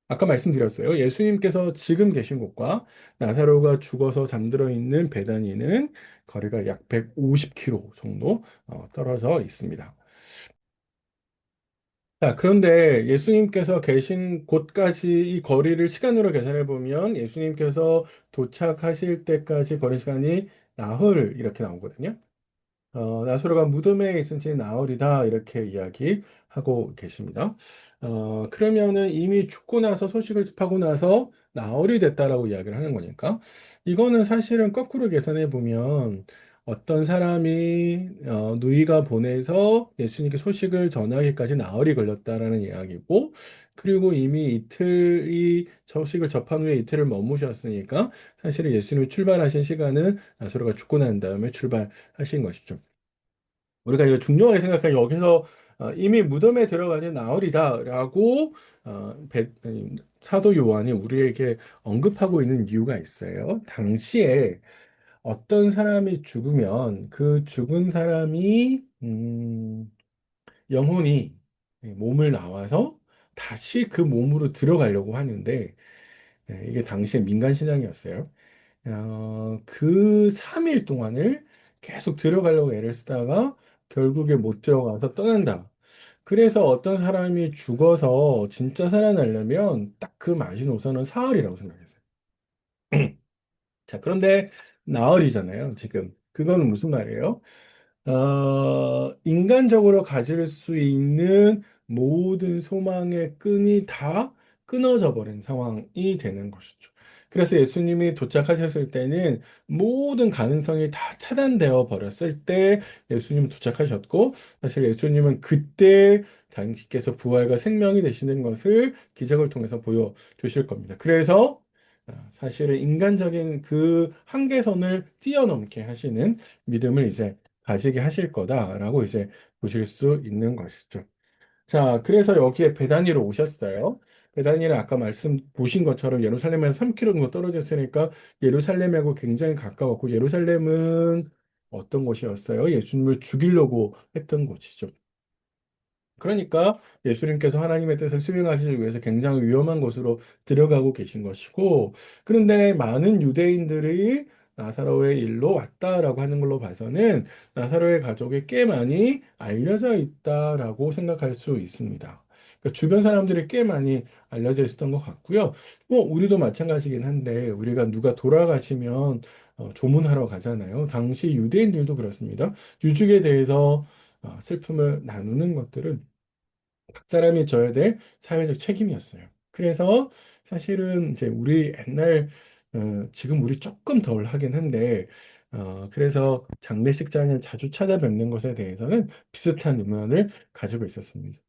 아까 말씀드렸어요. 예수님께서 지금 계신 곳과 나사로가 죽어서 잠들어 있는 베다니는 거리가 약 150km 정도 떨어져 있습니다. 자, 그런데 예수님께서 계신 곳까지 이 거리를 시간으로 계산해 보면 예수님께서 도착하실 때까지 걸은 시간이 나흘 이렇게 나오거든요. 나사로가 무덤에 있은 지 나흘이다 이렇게 이야기하고 계십니다. 그러면은 이미 죽고 나서 소식을 접하고 나서 나흘이 됐다라고 이야기를 하는 거니까 이거는 사실은 거꾸로 계산해 보면 어떤 사람이 누이가 보내서 예수님께 소식을 전하기까지 나흘이 걸렸다라는 이야기고 그리고 이미 이틀이 소식을 접한 후에 이틀을 머무셨으니까 사실은 예수님이 출발하신 시간은 나사로가 죽고 난 다음에 출발하신 것이죠. 우리가 이거 중요하게 생각하면 여기서 이미 무덤에 들어가는 나흘이다라고 사도 요한이 우리에게 언급하고 있는 이유가 있어요. 당시에 어떤 사람이 죽으면 그 죽은 사람이 영혼이 몸을 나와서 다시 그 몸으로 들어가려고 하는데 이게 당시에 민간 신앙이었어요. 그 3일 동안을 계속 들어가려고 애를 쓰다가 결국에 못 들어가서 떠난다. 그래서 어떤 사람이 죽어서 진짜 살아나려면 딱 그 마지노선은 사흘이라고 생각했어요. 자, 그런데 나흘이잖아요, 지금. 그거는 무슨 말이에요? 인간적으로 가질 수 있는 모든 소망의 끈이 다 끊어져 버린 상황이 되는 것이죠. 그래서 예수님이 도착하셨을 때는 모든 가능성이 다 차단되어 버렸을 때 예수님 도착하셨고, 사실 예수님은 그때 자신께서 부활과 생명이 되시는 것을 기적을 통해서 보여주실 겁니다. 그래서 사실은 인간적인 그 한계선을 뛰어넘게 하시는 믿음을 이제 가지게 하실 거다라고 이제 보실 수 있는 것이죠. 자, 그래서 여기에 베다니로 오셨어요. 베다니는 아까 말씀 보신 것처럼 예루살렘에서 3km 정도 떨어져 있으니까 예루살렘하고 굉장히 가까웠고 예루살렘은 어떤 곳이었어요? 예수님을 죽이려고 했던 곳이죠. 그러니까 예수님께서 하나님의 뜻을 수행하시기 위해서 굉장히 위험한 곳으로 들어가고 계신 것이고, 그런데 많은 유대인들이 나사로의 일로 왔다라고 하는 걸로 봐서는 나사로의 가족이 꽤 많이 알려져 있다라고 생각할 수 있습니다. 그러니까 주변 사람들이 꽤 많이 알려져 있었던 것 같고요. 뭐 우리도 마찬가지긴 한데 우리가 누가 돌아가시면 조문하러 가잖아요. 당시 유대인들도 그렇습니다. 유족에 대해서 슬픔을 나누는 것들은 각 사람이 져야 될 사회적 책임이었어요. 그래서 사실은 이제 우리 옛날 지금 우리 조금 덜 하긴 한데 그래서 장례식장을 자주 찾아뵙는 것에 대해서는 비슷한 의견을 가지고 있었습니다.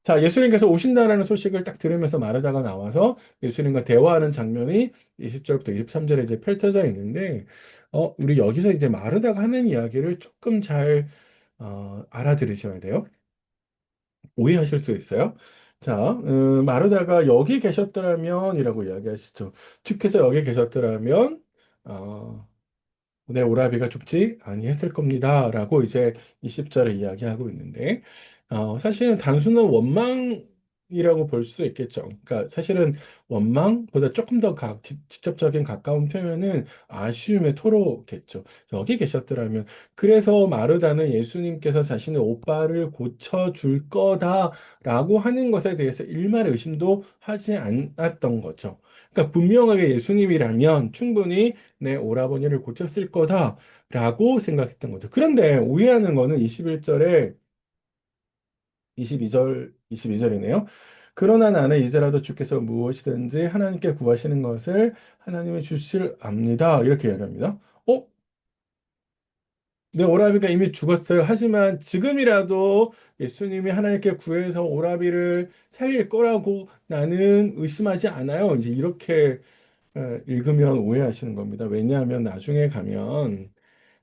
자, 예수님께서 오신다라는 소식을 딱 들으면서 마르다가 나와서 예수님과 대화하는 장면이 20절부터 23절에 이제 펼쳐져 있는데, 우리 여기서 이제 마르다가 하는 이야기를 조금 잘 알아들으셔야 돼요. 오해하실 수 있어요. 자, 마르다가 여기 계셨더라면이라고 이야기하시죠. 주께서 여기 계셨더라면 어, 내 오라비가 죽지 아니했을 겁니다라고 이제 20절에 이야기하고 있는데 사실은 단순한 원망이라고 볼 수 있겠죠. 그러니까 사실은 원망보다 조금 더 직접적인 가까운 표현은 아쉬움의 토로겠죠. 여기 계셨더라면 그래서 마르다는 예수님께서 자신의 오빠를 고쳐줄 거다라고 하는 것에 대해서 일말의 의심도 하지 않았던 거죠. 그러니까 분명하게 예수님이라면 충분히 내 오라버니를 고쳤을 거다라고 생각했던 거죠. 그런데 오해하는 거는 21절에 22절이네요. 그러나 나는 이제라도 주께서 무엇이든지 하나님께 구하시는 것을 하나님의 주실 압니다. 이렇게 이야기합니다. 어? 내 오라비가 이미 죽었어요. 하지만 지금이라도 예수님이 하나님께 구해서 오라비를 살릴 거라고 나는 의심하지 않아요. 이제 이렇게 읽으면 오해하시는 겁니다. 왜냐하면 나중에 가면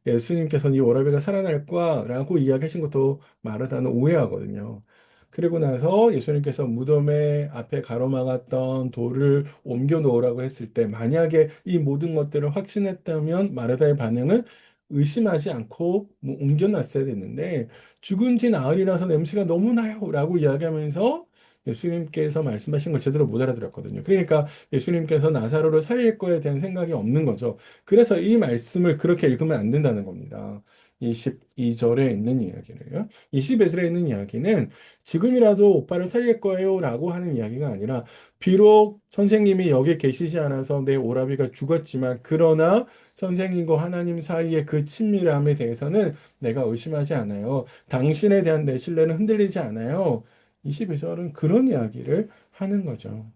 예수님께서는 이 오라비가 살아날 거라고 이야기하신 것도 마르다는 오해하거든요. 그리고 나서 예수님께서 무덤의 앞에 가로막았던 돌을 옮겨 놓으라고 했을 때 만약에 이 모든 것들을 확신했다면 마르다의 반응은 의심하지 않고 뭐 옮겨놨어야 됐는데 죽은 지 나흘이라서 냄새가 너무 나요 라고 이야기하면서 예수님께서 말씀하신 걸 제대로 못 알아들었거든요. 그러니까 예수님께서 나사로를 살릴 거에 대한 생각이 없는 거죠. 그래서 이 말씀을 그렇게 읽으면 안 된다는 겁니다. 22절에 있는 이야기를요. 22절에 있는 이야기는 지금이라도 오빠를 살릴 거예요 라고 하는 이야기가 아니라 비록 선생님이 여기 계시지 않아서 내 오라비가 죽었지만 그러나 선생님과 하나님 사이의 그 친밀함에 대해서는 내가 의심하지 않아요. 당신에 대한 내 신뢰는 흔들리지 않아요. 22절은 그런 이야기를 하는 거죠.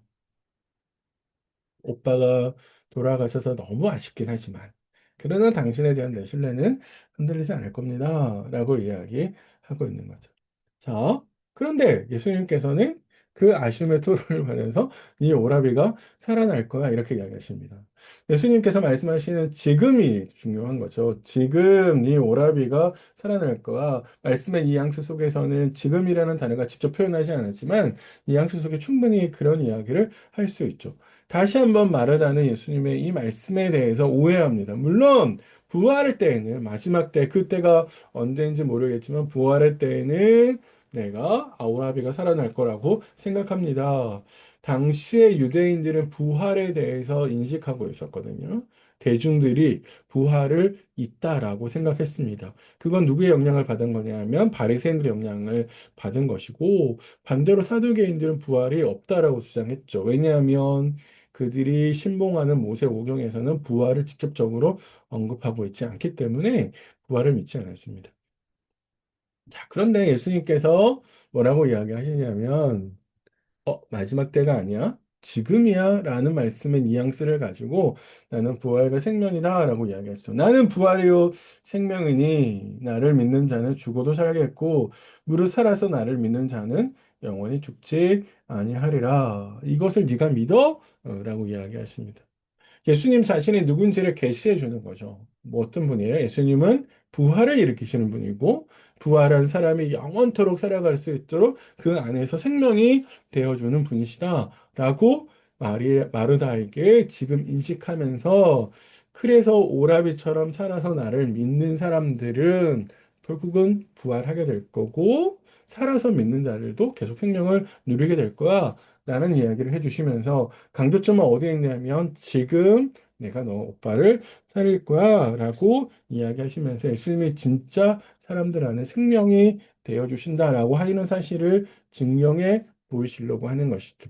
오빠가 돌아가셔서 너무 아쉽긴 하지만, 그러나 당신에 대한 내 신뢰는 흔들리지 않을 겁니다. 라고 이야기하고 있는 거죠. 자, 그런데 예수님께서는 그 아쉬움의 토로를 보면서 네 오라비가 살아날 거야. 이렇게 이야기하십니다. 예수님께서 말씀하시는 지금이 중요한 거죠. 지금 네 오라비가 살아날 거야. 말씀의 뉘앙스 속에서는 지금이라는 단어가 직접 표현하지 않았지만 뉘앙스 속에 충분히 그런 이야기를 할 수 있죠. 다시 한번 마르다는 예수님의 이 말씀에 대해서 오해합니다. 물론 부활할 때에는 마지막 때 그때가 언제인지 모르겠지만 부활할 때에는 내가 아우라비가 살아날 거라고 생각합니다. 당시에 유대인들은 부활에 대해서 인식하고 있었거든요. 대중들이 부활을 있다라고 생각했습니다. 그건 누구의 영향을 받은 거냐면 바리새인들의 영향을 받은 것이고 반대로 사두개인들은 부활이 없다라고 주장했죠. 왜냐하면 그들이 신봉하는 모세 오경에서는 부활을 직접적으로 언급하고 있지 않기 때문에 부활을 믿지 않았습니다. 자, 그런데 예수님께서 뭐라고 이야기하시냐면 마지막 때가 아니야. 지금이야. 라는 말씀의 뉘앙스를 가지고 나는 부활과 생명이다. 라고 이야기했어. 나는 부활이요 생명이니 나를 믿는 자는 죽어도 살겠고 무릇 살아서 나를 믿는 자는 영원히 죽지 아니하리라. 이것을 네가 믿어? 라고 이야기하십니다. 예수님 자신이 누군지를 계시해 주는 거죠. 뭐 어떤 분이에요? 예수님은 부활을 일으키시는 분이고, 부활한 사람이 영원토록 살아갈 수 있도록 그 안에서 생명이 되어주는 분이시다라고 마르다에게 지금 인식하면서, 그래서 오라비처럼 살아서 나를 믿는 사람들은 결국은 부활하게 될 거고, 살아서 믿는 자들도 계속 생명을 누리게 될 거야. 라는 이야기를 해주시면서 강조점은 어디에 있냐면 지금 내가 너 오빠를 살릴 거야 라고 이야기하시면서 예수님이 진짜 사람들 안에 생명이 되어 주신다라고 하는 사실을 증명해 보이시려고 하는 것이죠.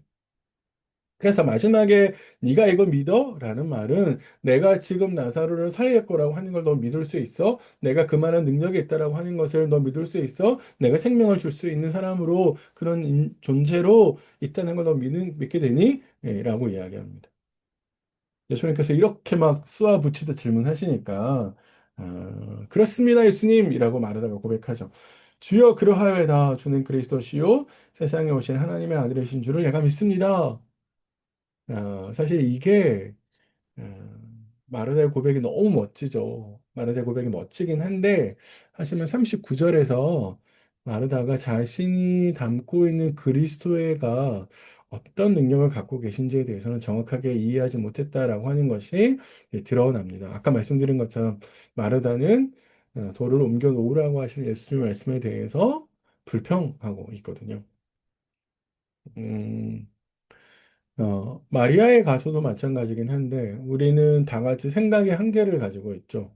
그래서 마지막에 네가 이걸 믿어? 라는 말은 내가 지금 나사로를 살릴 거라고 하는 걸 너 믿을 수 있어? 내가 그만한 능력이 있다라고 하는 것을 너 믿을 수 있어? 내가 생명을 줄 수 있는 사람으로 그런 존재로 있다는 걸 너 믿게 되니? 라고 이야기합니다. 예수님께서 이렇게 막 쏘아붙이듯 질문하시니까 그렇습니다 예수님이라고 말하다가 고백하죠. 주여 그러하여다 주는 그리스도시요 세상에 오신 하나님의 아들이신 줄을 내가 믿습니다. 사실 이게 마르다의 고백이 너무 멋지죠. 마르다의 고백이 멋지긴 한데 하지만 39절에서 마르다가 자신이 담고 있는 그리스도가 어떤 능력을 갖고 계신지에 대해서는 정확하게 이해하지 못했다라고 하는 것이 드러납니다. 아까 말씀드린 것처럼 마르다는 돌을 옮겨 놓으라고 하신 예수님의 말씀에 대해서 불평하고 있거든요. 음, 마리아의 가서도 마찬가지긴 한데, 우리는 다 같이 생각의 한계를 가지고 있죠.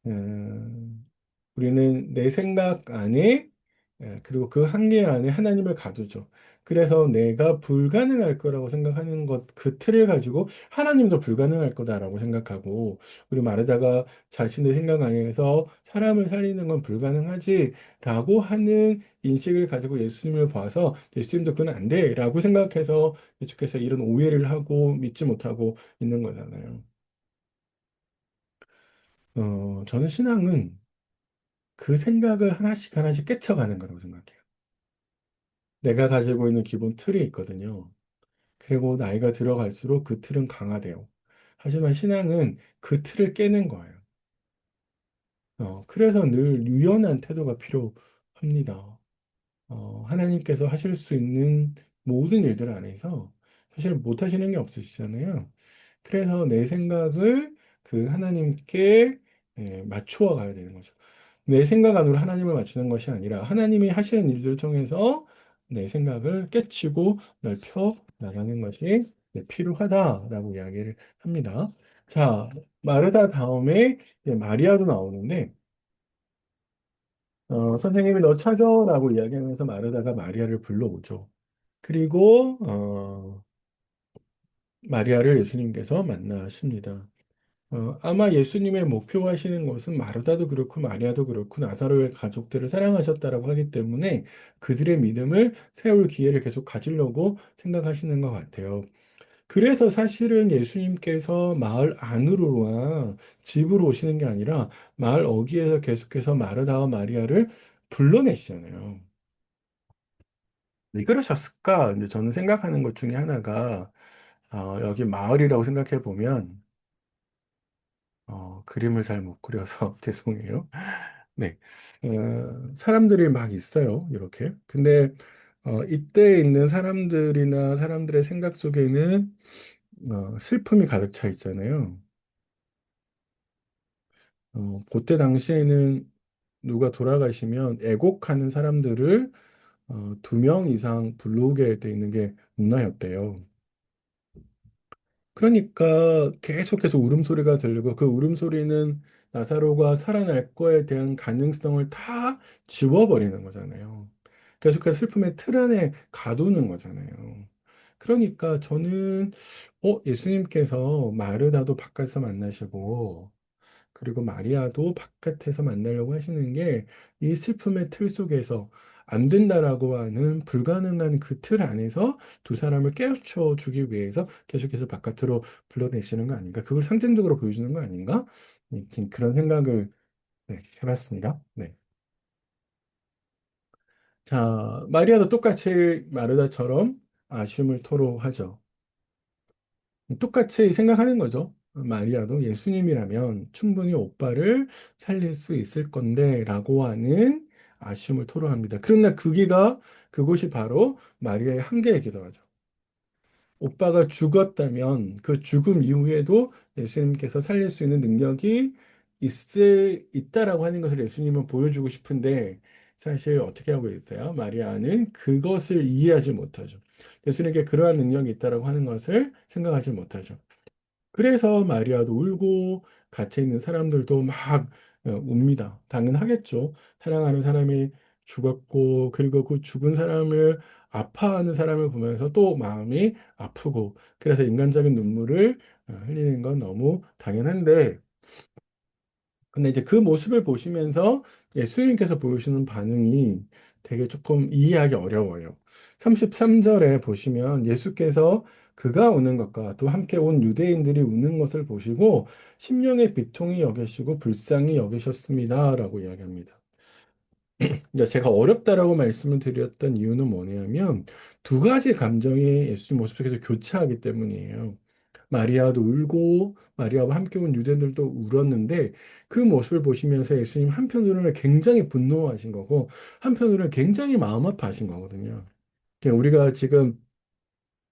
음, 우리는 내 생각 안에, 그리고 그 한계 안에 하나님을 가두죠. 그래서 내가 불가능할 거라고 생각하는 것, 그 틀을 가지고 하나님도 불가능할 거다라고 생각하고, 우리 마르다가 자신의 생각 안에서 사람을 살리는 건 불가능하지라고 하는 인식을 가지고 예수님을 봐서 예수님도 그건 안 돼라고 생각해서 예수께서 이런 오해를 하고 믿지 못하고 있는 거잖아요. 저는 신앙은 그 생각을 하나씩 하나씩 깨쳐가는 거라고 생각해요. 내가 가지고 있는 기본 틀이 있거든요. 그리고 나이가 들어갈수록 그 틀은 강화돼요. 하지만 신앙은 그 틀을 깨는 거예요. 그래서 늘 유연한 태도가 필요합니다. 하나님께서 하실 수 있는 모든 일들 안에서 사실 못 하시는 게 없으시잖아요. 그래서 내 생각을 그 하나님께 맞추어 가야 되는 거죠. 내 생각 안으로 하나님을 맞추는 것이 아니라 하나님이 하시는 일들을 통해서 내 생각을 깨치고 넓혀 나가는 것이 필요하다라고 이야기를 합니다. 자, 마르다 다음에 이제 마리아도 나오는데 선생님이 너 찾아라고 이야기하면서 마르다가 마리아를 불러오죠. 그리고 마리아를 예수님께서 만나십니다. 아마 예수님의 목표하시는 것은 마르다도 그렇고 마리아도 그렇고 나사로의 가족들을 사랑하셨다라고 하기 때문에 그들의 믿음을 세울 기회를 계속 가지려고 생각하시는 것 같아요. 그래서 사실은 예수님께서 마을 안으로나 집으로 오시는 게 아니라 마을 어귀에서 계속해서 마르다와 마리아를 불러내시잖아요. 왜 그러셨을까? 근데 저는 생각하는 것 중에 하나가 여기 마을이라고 생각해 보면 그림을 잘 못 그려서 죄송해요. 네. 사람들이 막 있어요. 이렇게. 근데 이때 있는 사람들이나 사람들의 생각 속에는 슬픔이 가득 차 있잖아요. 그때 당시에는 누가 돌아가시면 애곡하는 사람들을 2명 이상 부르게 돼 있는 게 문화였대요. 그러니까 계속해서 울음소리가 들리고 그 울음소리는 나사로가 살아날 거에 대한 가능성을 다 지워버리는 거잖아요. 계속해서 슬픔의 틀 안에 가두는 거잖아요. 그러니까 저는 예수님께서 마르다도 바깥에서 만나시고 그리고 마리아도 바깥에서 만나려고 하시는 게 이 슬픔의 틀 속에서 안 된다라고 하는 불가능한 그 틀 안에서 두 사람을 깨우쳐 주기 위해서 계속해서 바깥으로 불러내시는 거 아닌가? 그걸 상징적으로 보여주는 거 아닌가? 지금 그런 생각을 네, 해봤습니다. 네. 자, 마리아도 똑같이 마르다처럼 아쉬움을 토로하죠. 똑같이 생각하는 거죠. 마리아도 예수님이라면 충분히 오빠를 살릴 수 있을 건데 라고 하는 아쉬움을 토로합니다. 그러나 그곳이 바로 마리아의 한계이기도 하죠. 오빠가 죽었다면 그 죽음 이후에도 예수님께서 살릴 수 있는 능력이 있다라고 하는 것을 예수님은 보여주고 싶은데 사실 어떻게 하고 있어요? 마리아는 그것을 이해하지 못하죠. 예수님께 그러한 능력이 있다라고 하는 것을 생각하지 못하죠. 그래서 마리아도 울고 같이 있는 사람들도 막 웁니다. 당연하겠죠. 사랑하는 사람이 죽었고 그리고 그 죽은 사람을 아파하는 사람을 보면서 또 마음이 아프고 그래서 인간적인 눈물을 흘리는 건 너무 당연한데 근데 이제 그 모습을 보시면서 예수님께서 보여주는 반응이 되게 조금 이해하기 어려워요. 33절에 보시면 예수께서 그가 우는 것과 또 함께 온 유대인들이 우는 것을 보시고 심령의 비통이 여기시고 불쌍히 여기셨습니다라고 이야기합니다. 이제 제가 어렵다라고 말씀을 드렸던 이유는 뭐냐면 두 가지 감정이 예수님 모습 속에서 교차하기 때문이에요. 마리아도 울고 마리아와 함께 온 유대인들도 울었는데 그 모습을 보시면서 예수님 한편으로는 굉장히 분노하신 거고 한편으로는 굉장히 마음 아파하신 거거든요. 그러니까 우리가 지금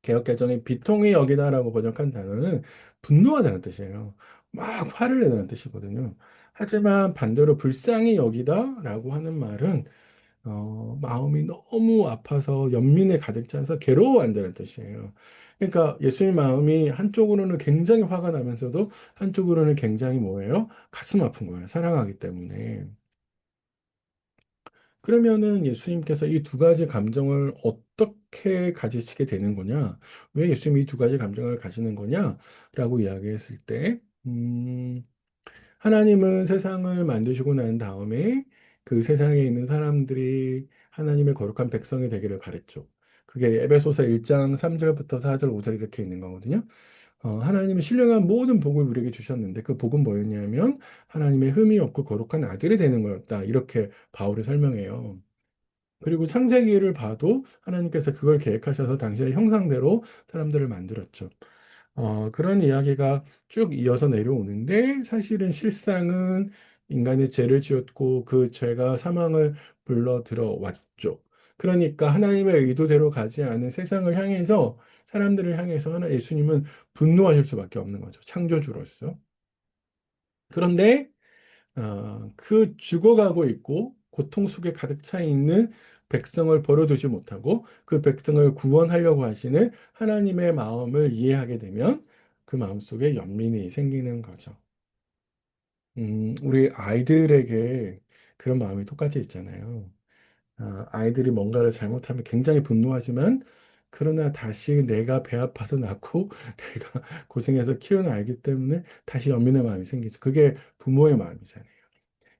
개역개정에 비통히 여기다라고 번역한 단어는 분노하다는 뜻이에요. 막 화를 내다는 뜻이거든요. 하지만 반대로 불쌍히 여기다라고 하는 말은 마음이 너무 아파서 연민에 가득 차서 괴로워한다는 뜻이에요. 그러니까 예수님 마음이 한쪽으로는 굉장히 화가 나면서도 한쪽으로는 굉장히 뭐예요? 가슴 아픈 거예요. 사랑하기 때문에. 그러면은 예수님께서 이 두 가지 감정을 어떻게 가지시게 되는 거냐? 왜 예수님이 이 두 가지 감정을 가지는 거냐? 라고 이야기했을 때, 하나님은 세상을 만드시고 난 다음에 그 세상에 있는 사람들이 하나님의 거룩한 백성이 되기를 바랬죠. 그게 에베소서 1장 3절부터 4절, 5절 이렇게 있는 거거든요. 하나님은 신령한 모든 복을 우리에게 주셨는데 그 복은 뭐였냐면 하나님의 흠이 없고 거룩한 아들이 되는 거였다. 이렇게 바울이 설명해요. 그리고 창세기를 봐도 하나님께서 그걸 계획하셔서 당신의 형상대로 사람들을 만들었죠. 그런 이야기가 쭉 이어서 내려오는데 사실은 실상은 인간의 죄를 지었고 그 죄가 사망을 불러 들어왔죠. 그러니까 하나님의 의도대로 가지 않은 세상을 향해서 사람들을 향해서 예수님은 분노하실 수밖에 없는 거죠. 창조주로서. 그런데 그 죽어가고 있고 고통 속에 가득 차 있는 백성을 버려두지 못하고 그 백성을 구원하려고 하시는 하나님의 마음을 이해하게 되면 그 마음 속에 연민이 생기는 거죠. 우리 아이들에게 그런 마음이 똑같이 있잖아요. 아이들이 뭔가를 잘못하면 굉장히 분노하지만 그러나 다시 내가 배 아파서 낳고 내가 고생해서 키운 아이기 때문에 다시 연민의 마음이 생기죠. 그게 부모의 마음이잖아요.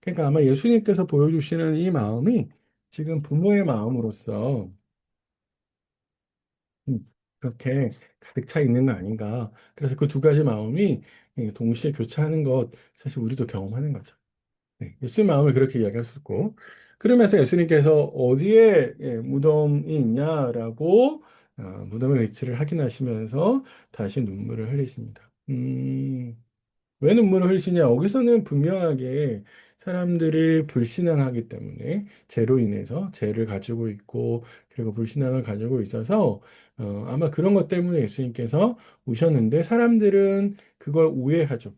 그러니까 아마 예수님께서 보여주시는 이 마음이 지금 부모의 마음으로서 그렇게 가득 차 있는 거 아닌가. 그래서 그 두 가지 마음이 동시에 교차하는 것 사실 우리도 경험하는 거죠. 네, 예수님 마음을 그렇게 이야기하셨고 그러면서 예수님께서 어디에 무덤이 있냐라고 무덤의 위치를 확인하시면서 다시 눈물을 흘리십니다. 왜 눈물을 흘리시냐? 여기서는 분명하게 사람들이 불신앙하기 때문에 죄로 인해서 죄를 가지고 있고 그리고 불신앙을 가지고 있어서 아마 그런 것 때문에 예수님께서 우셨는데 사람들은 그걸 오해하죠.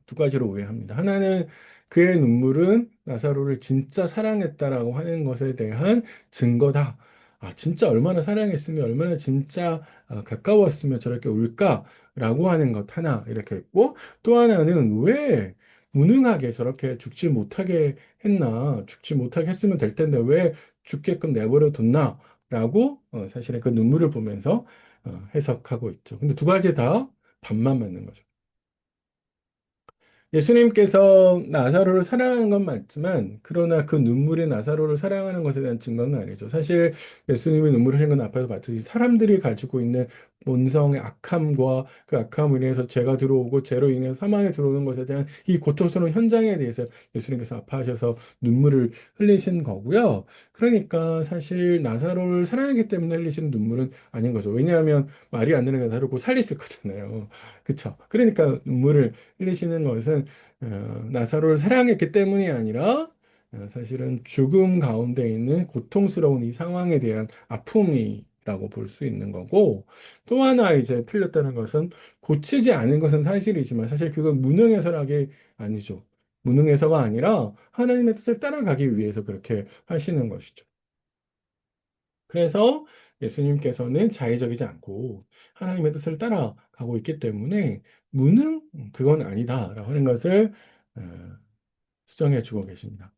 두 가지로 오해합니다. 하나는 그의 눈물은 나사로를 진짜 사랑했다라고 하는 것에 대한 증거다. 아, 진짜 얼마나 사랑했으면 얼마나 진짜 가까웠으면 저렇게 울까라고 하는 것 하나 이렇게 있고 또 하나는 왜 무능하게 저렇게 죽지 못하게 했나 죽지 못하게 했으면 될 텐데 왜 죽게끔 내버려 뒀나라고 사실은 그 눈물을 보면서 해석하고 있죠. 근데 두 가지 다 반만 맞는 거죠. 예수님께서 나사로를 사랑하는 건 맞지만, 그러나 그 눈물이 나사로를 사랑하는 것에 대한 증거는 아니죠. 사실 예수님이 눈물을 흘린 건 앞에서 봤듯이 사람들이 가지고 있는 본성의 악함과 그 악함으로 인해서 죄가 들어오고 죄로 인해서 사망에 들어오는 것에 대한 이 고통스러운 현장에 대해서 예수님께서 아파하셔서 눈물을 흘리신 거고요. 그러니까 사실 나사로를 사랑하기 때문에 흘리시는 눈물은 아닌 거죠. 왜냐하면 말이 안 되는 나사로를 곧 살리실 거잖아요. 그쵸? 그러니까 눈물을 흘리시는 것은 나사로를 사랑했기 때문이 아니라 사실은 죽음 가운데 있는 고통스러운 이 상황에 대한 아픔이라고 볼 수 있는 거고 또 하나 이제 틀렸다는 것은 고치지 않은 것은 사실이지만 사실 그건 무능해서락이 아니죠. 무능해서가 아니라 하나님의 뜻을 따라가기 위해서 그렇게 하시는 것이죠. 그래서 예수님께서는 자의적이지 않고 하나님의 뜻을 따라가고 있기 때문에 무능? 그건 아니다라고 하는 것을 어, 수정해 주고 계십니다.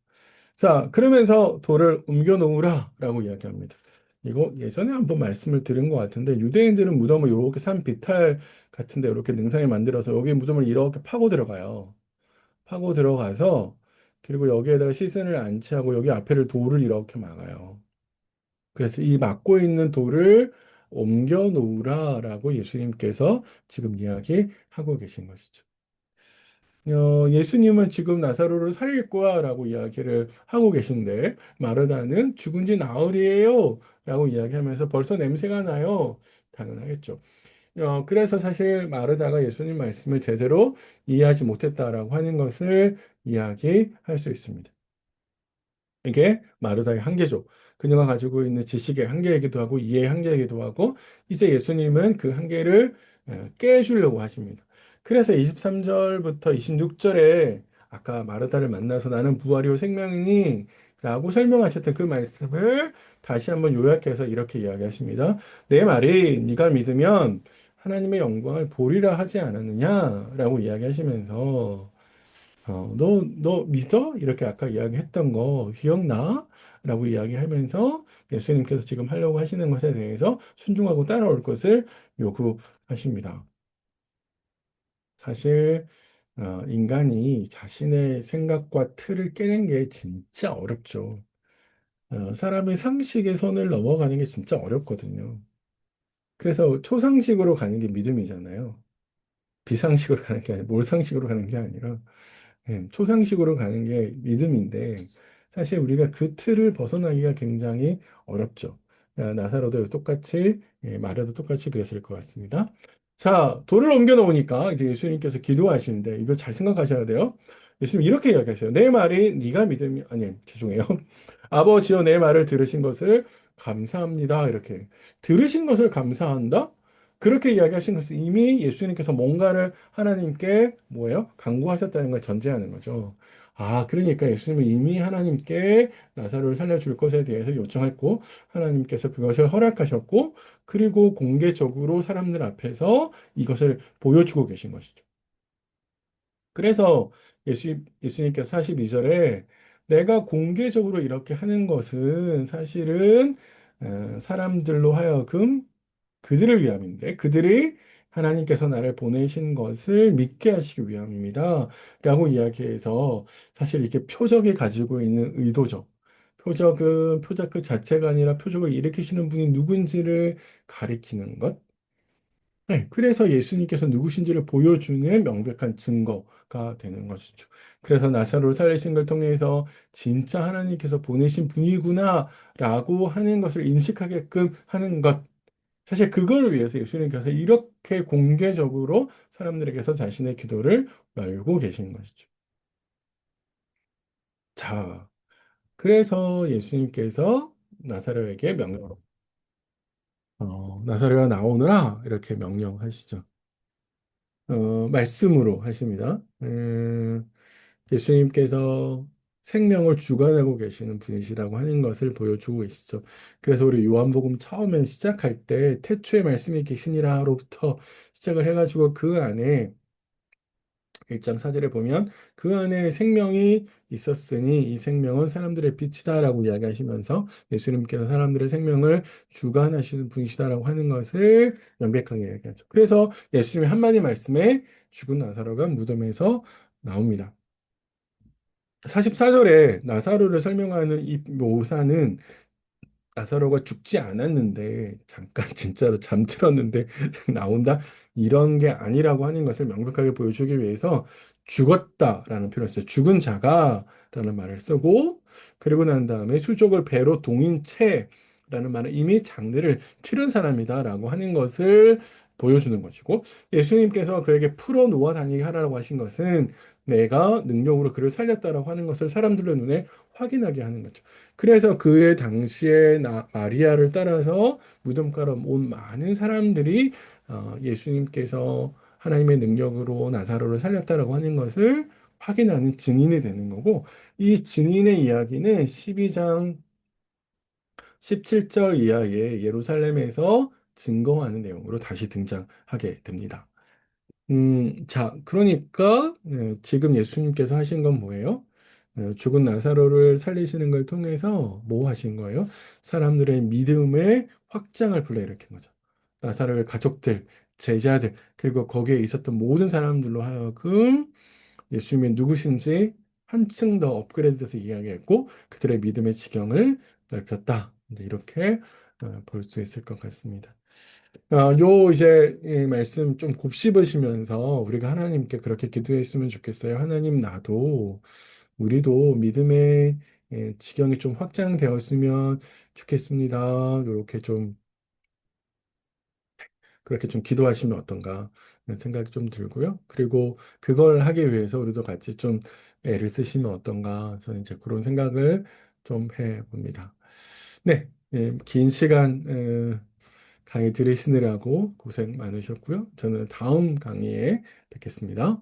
자, 그러면서 돌을 옮겨 놓으라라고 이야기합니다. 이거 예전에 한번 말씀을 드린 것 같은데 유대인들은 무덤을 이렇게 산 비탈 같은데 이렇게 능선에 만들어서 여기 무덤을 이렇게 파고 들어가요. 파고 들어가서 그리고 여기에다가 시신을 안치하고 여기 앞에를 돌을 이렇게 막아요. 그래서 이 막고 있는 돌을 옮겨 놓으라라고 예수님께서 지금 이야기하고 계신 것이죠. 예수님은 지금 나사로를 살릴 거야라고 이야기를 하고 계신데 마르다는 죽은 지 나흘이에요 라고 이야기하면서 벌써 냄새가 나요. 당연하겠죠. 그래서 사실 마르다가 예수님 말씀을 제대로 이해하지 못했다라고 하는 것을 이야기할 수 있습니다. 이게 마르다의 한계죠. 그녀가 가지고 있는 지식의 한계이기도 하고 이해의 한계이기도 하고 이제 예수님은 그 한계를 깨주려고 하십니다. 그래서 23절부터 26절에 아까 마르다를 만나서 나는 부활이요 생명이니 라고 설명하셨던 그 말씀을 다시 한번 요약해서 이렇게 이야기하십니다. 내 말이 네가 믿으면 하나님의 영광을 보리라 하지 않았느냐라고 이야기하시면서 너 믿어? 이렇게 아까 이야기했던 거 기억나? 라고 이야기하면서 예수님께서 지금 하려고 하시는 것에 대해서 순종하고 따라올 것을 요구하십니다. 사실, 인간이 자신의 생각과 틀을 깨는 게 진짜 어렵죠. 사람이 상식의 선을 넘어가는 게 진짜 어렵거든요. 그래서 초상식으로 가는 게 믿음이잖아요. 비상식으로 가는 게 아니라 몰상식으로 가는 게 아니라 초상식으로 가는 게 믿음인데 사실 우리가 그 틀을 벗어나기가 굉장히 어렵죠. 나사로도 똑같이 마르도 똑같이 그랬을 것 같습니다. 자, 돌을 옮겨 놓으니까 이제 예수님께서 기도하시는데 이거 잘 생각하셔야 돼요. 예수님 이렇게 이야기하세요. 내 말이 네가 믿으면 아니 죄송해요. 아버지여 내 말을 들으신 것을 감사합니다. 이렇게 들으신 것을 감사한다? 그렇게 이야기하신 것은 이미 예수님께서 뭔가를 하나님께 뭐예요? 강구하셨다는 걸 전제하는 거죠. 아, 그러니까 예수님은 이미 하나님께 나사로를 살려줄 것에 대해서 요청했고, 하나님께서 그것을 허락하셨고, 그리고 공개적으로 사람들 앞에서 이것을 보여주고 계신 것이죠. 그래서 예수님께서 42절에 내가 공개적으로 이렇게 하는 것은 사실은 사람들로 하여금 그들을 위함인데 그들이 하나님께서 나를 보내신 것을 믿게 하시기 위함입니다. 라고 이야기해서 사실 이렇게 표적이 가지고 있는 의도죠. 표적은 표적 그 자체가 아니라 표적을 일으키시는 분이 누군지를 가리키는 것. 네, 그래서 예수님께서 누구신지를 보여주는 명백한 증거가 되는 것이죠. 그래서 나사로를 살리신 걸 통해서 진짜 하나님께서 보내신 분이구나라고 하는 것을 인식하게끔 하는 것. 사실 그걸 위해서 예수님께서 이렇게 공개적으로 사람들에게서 자신의 기도를 열고 계신 것이죠. 자, 그래서 예수님께서 나사로에게 나사로가 나오느라 이렇게 명령하시죠. 말씀으로 하십니다. 예수님께서 생명을 주관하고 계시는 분이시라고 하는 것을 보여주고 계시죠. 그래서 우리 요한복음 처음에 시작할 때 태초에 말씀이 계시니라로부터 시작을 해가지고 그 안에 1장 4절에 보면 그 안에 생명이 있었으니 이 생명은 사람들의 빛이다라고 이야기하시면서 예수님께서 사람들의 생명을 주관하시는 분이시다라고 하는 것을 명백하게 이야기하죠. 그래서 예수님의 한마디 말씀에 죽은 나사로가 무덤에서 나옵니다. 44절에 나사로를 설명하는 이 묘사는 나사로가 죽지 않았는데 잠깐 진짜로 잠들었는데 나온다 이런 게 아니라고 하는 것을 명백하게 보여주기 위해서 죽었다라는 표현을 써요. 죽은 자가라는 말을 쓰고 그리고 난 다음에 수족을 배로 동인 채라는 말은 이미 장례를 치른 사람이다라고 하는 것을 보여주는 것이고 예수님께서 그에게 풀어 놓아 다니게 하라고 하신 것은 내가 능력으로 그를 살렸다라고 하는 것을 사람들의 눈에 확인하게 하는 거죠. 그래서 그의 당시에 마리아를 따라서 무덤가로 온 많은 사람들이 예수님께서 하나님의 능력으로 나사로를 살렸다라고 하는 것을 확인하는 증인이 되는 거고 이 증인의 이야기는 12장 17절 이하의 예루살렘에서 증거하는 내용으로 다시 등장하게 됩니다. 자, 그러니까 지금 예수님께서 하신 건 뭐예요? 죽은 나사로를 살리시는 걸 통해서 뭐 하신 거예요? 사람들의 믿음의 확장을 불러일으킨 거죠. 나사로의 가족들, 제자들, 그리고 거기에 있었던 모든 사람들로 하여금 예수님이 누구신지 한층 더 업그레이드돼서 이야기했고 그들의 믿음의 지경을 넓혔다. 이제 이렇게 볼 수 있을 것 같습니다. 요 이제 이 말씀 좀 곱씹으시면서 우리가 하나님께 그렇게 기도했으면 좋겠어요. 하나님 나도 우리도 믿음의 지경이 좀 확장되었으면 좋겠습니다. 이렇게 좀 그렇게 좀 기도하시면 어떤가 하는 생각이 좀 들고요. 그리고 그걸 하기 위해서 우리도 같이 좀 애를 쓰시면 어떤가 저는 이제 그런 생각을 좀 해봅니다. 네, 긴 시간 강의 들으시느라고 고생 많으셨고요. 저는 다음 강의에 뵙겠습니다.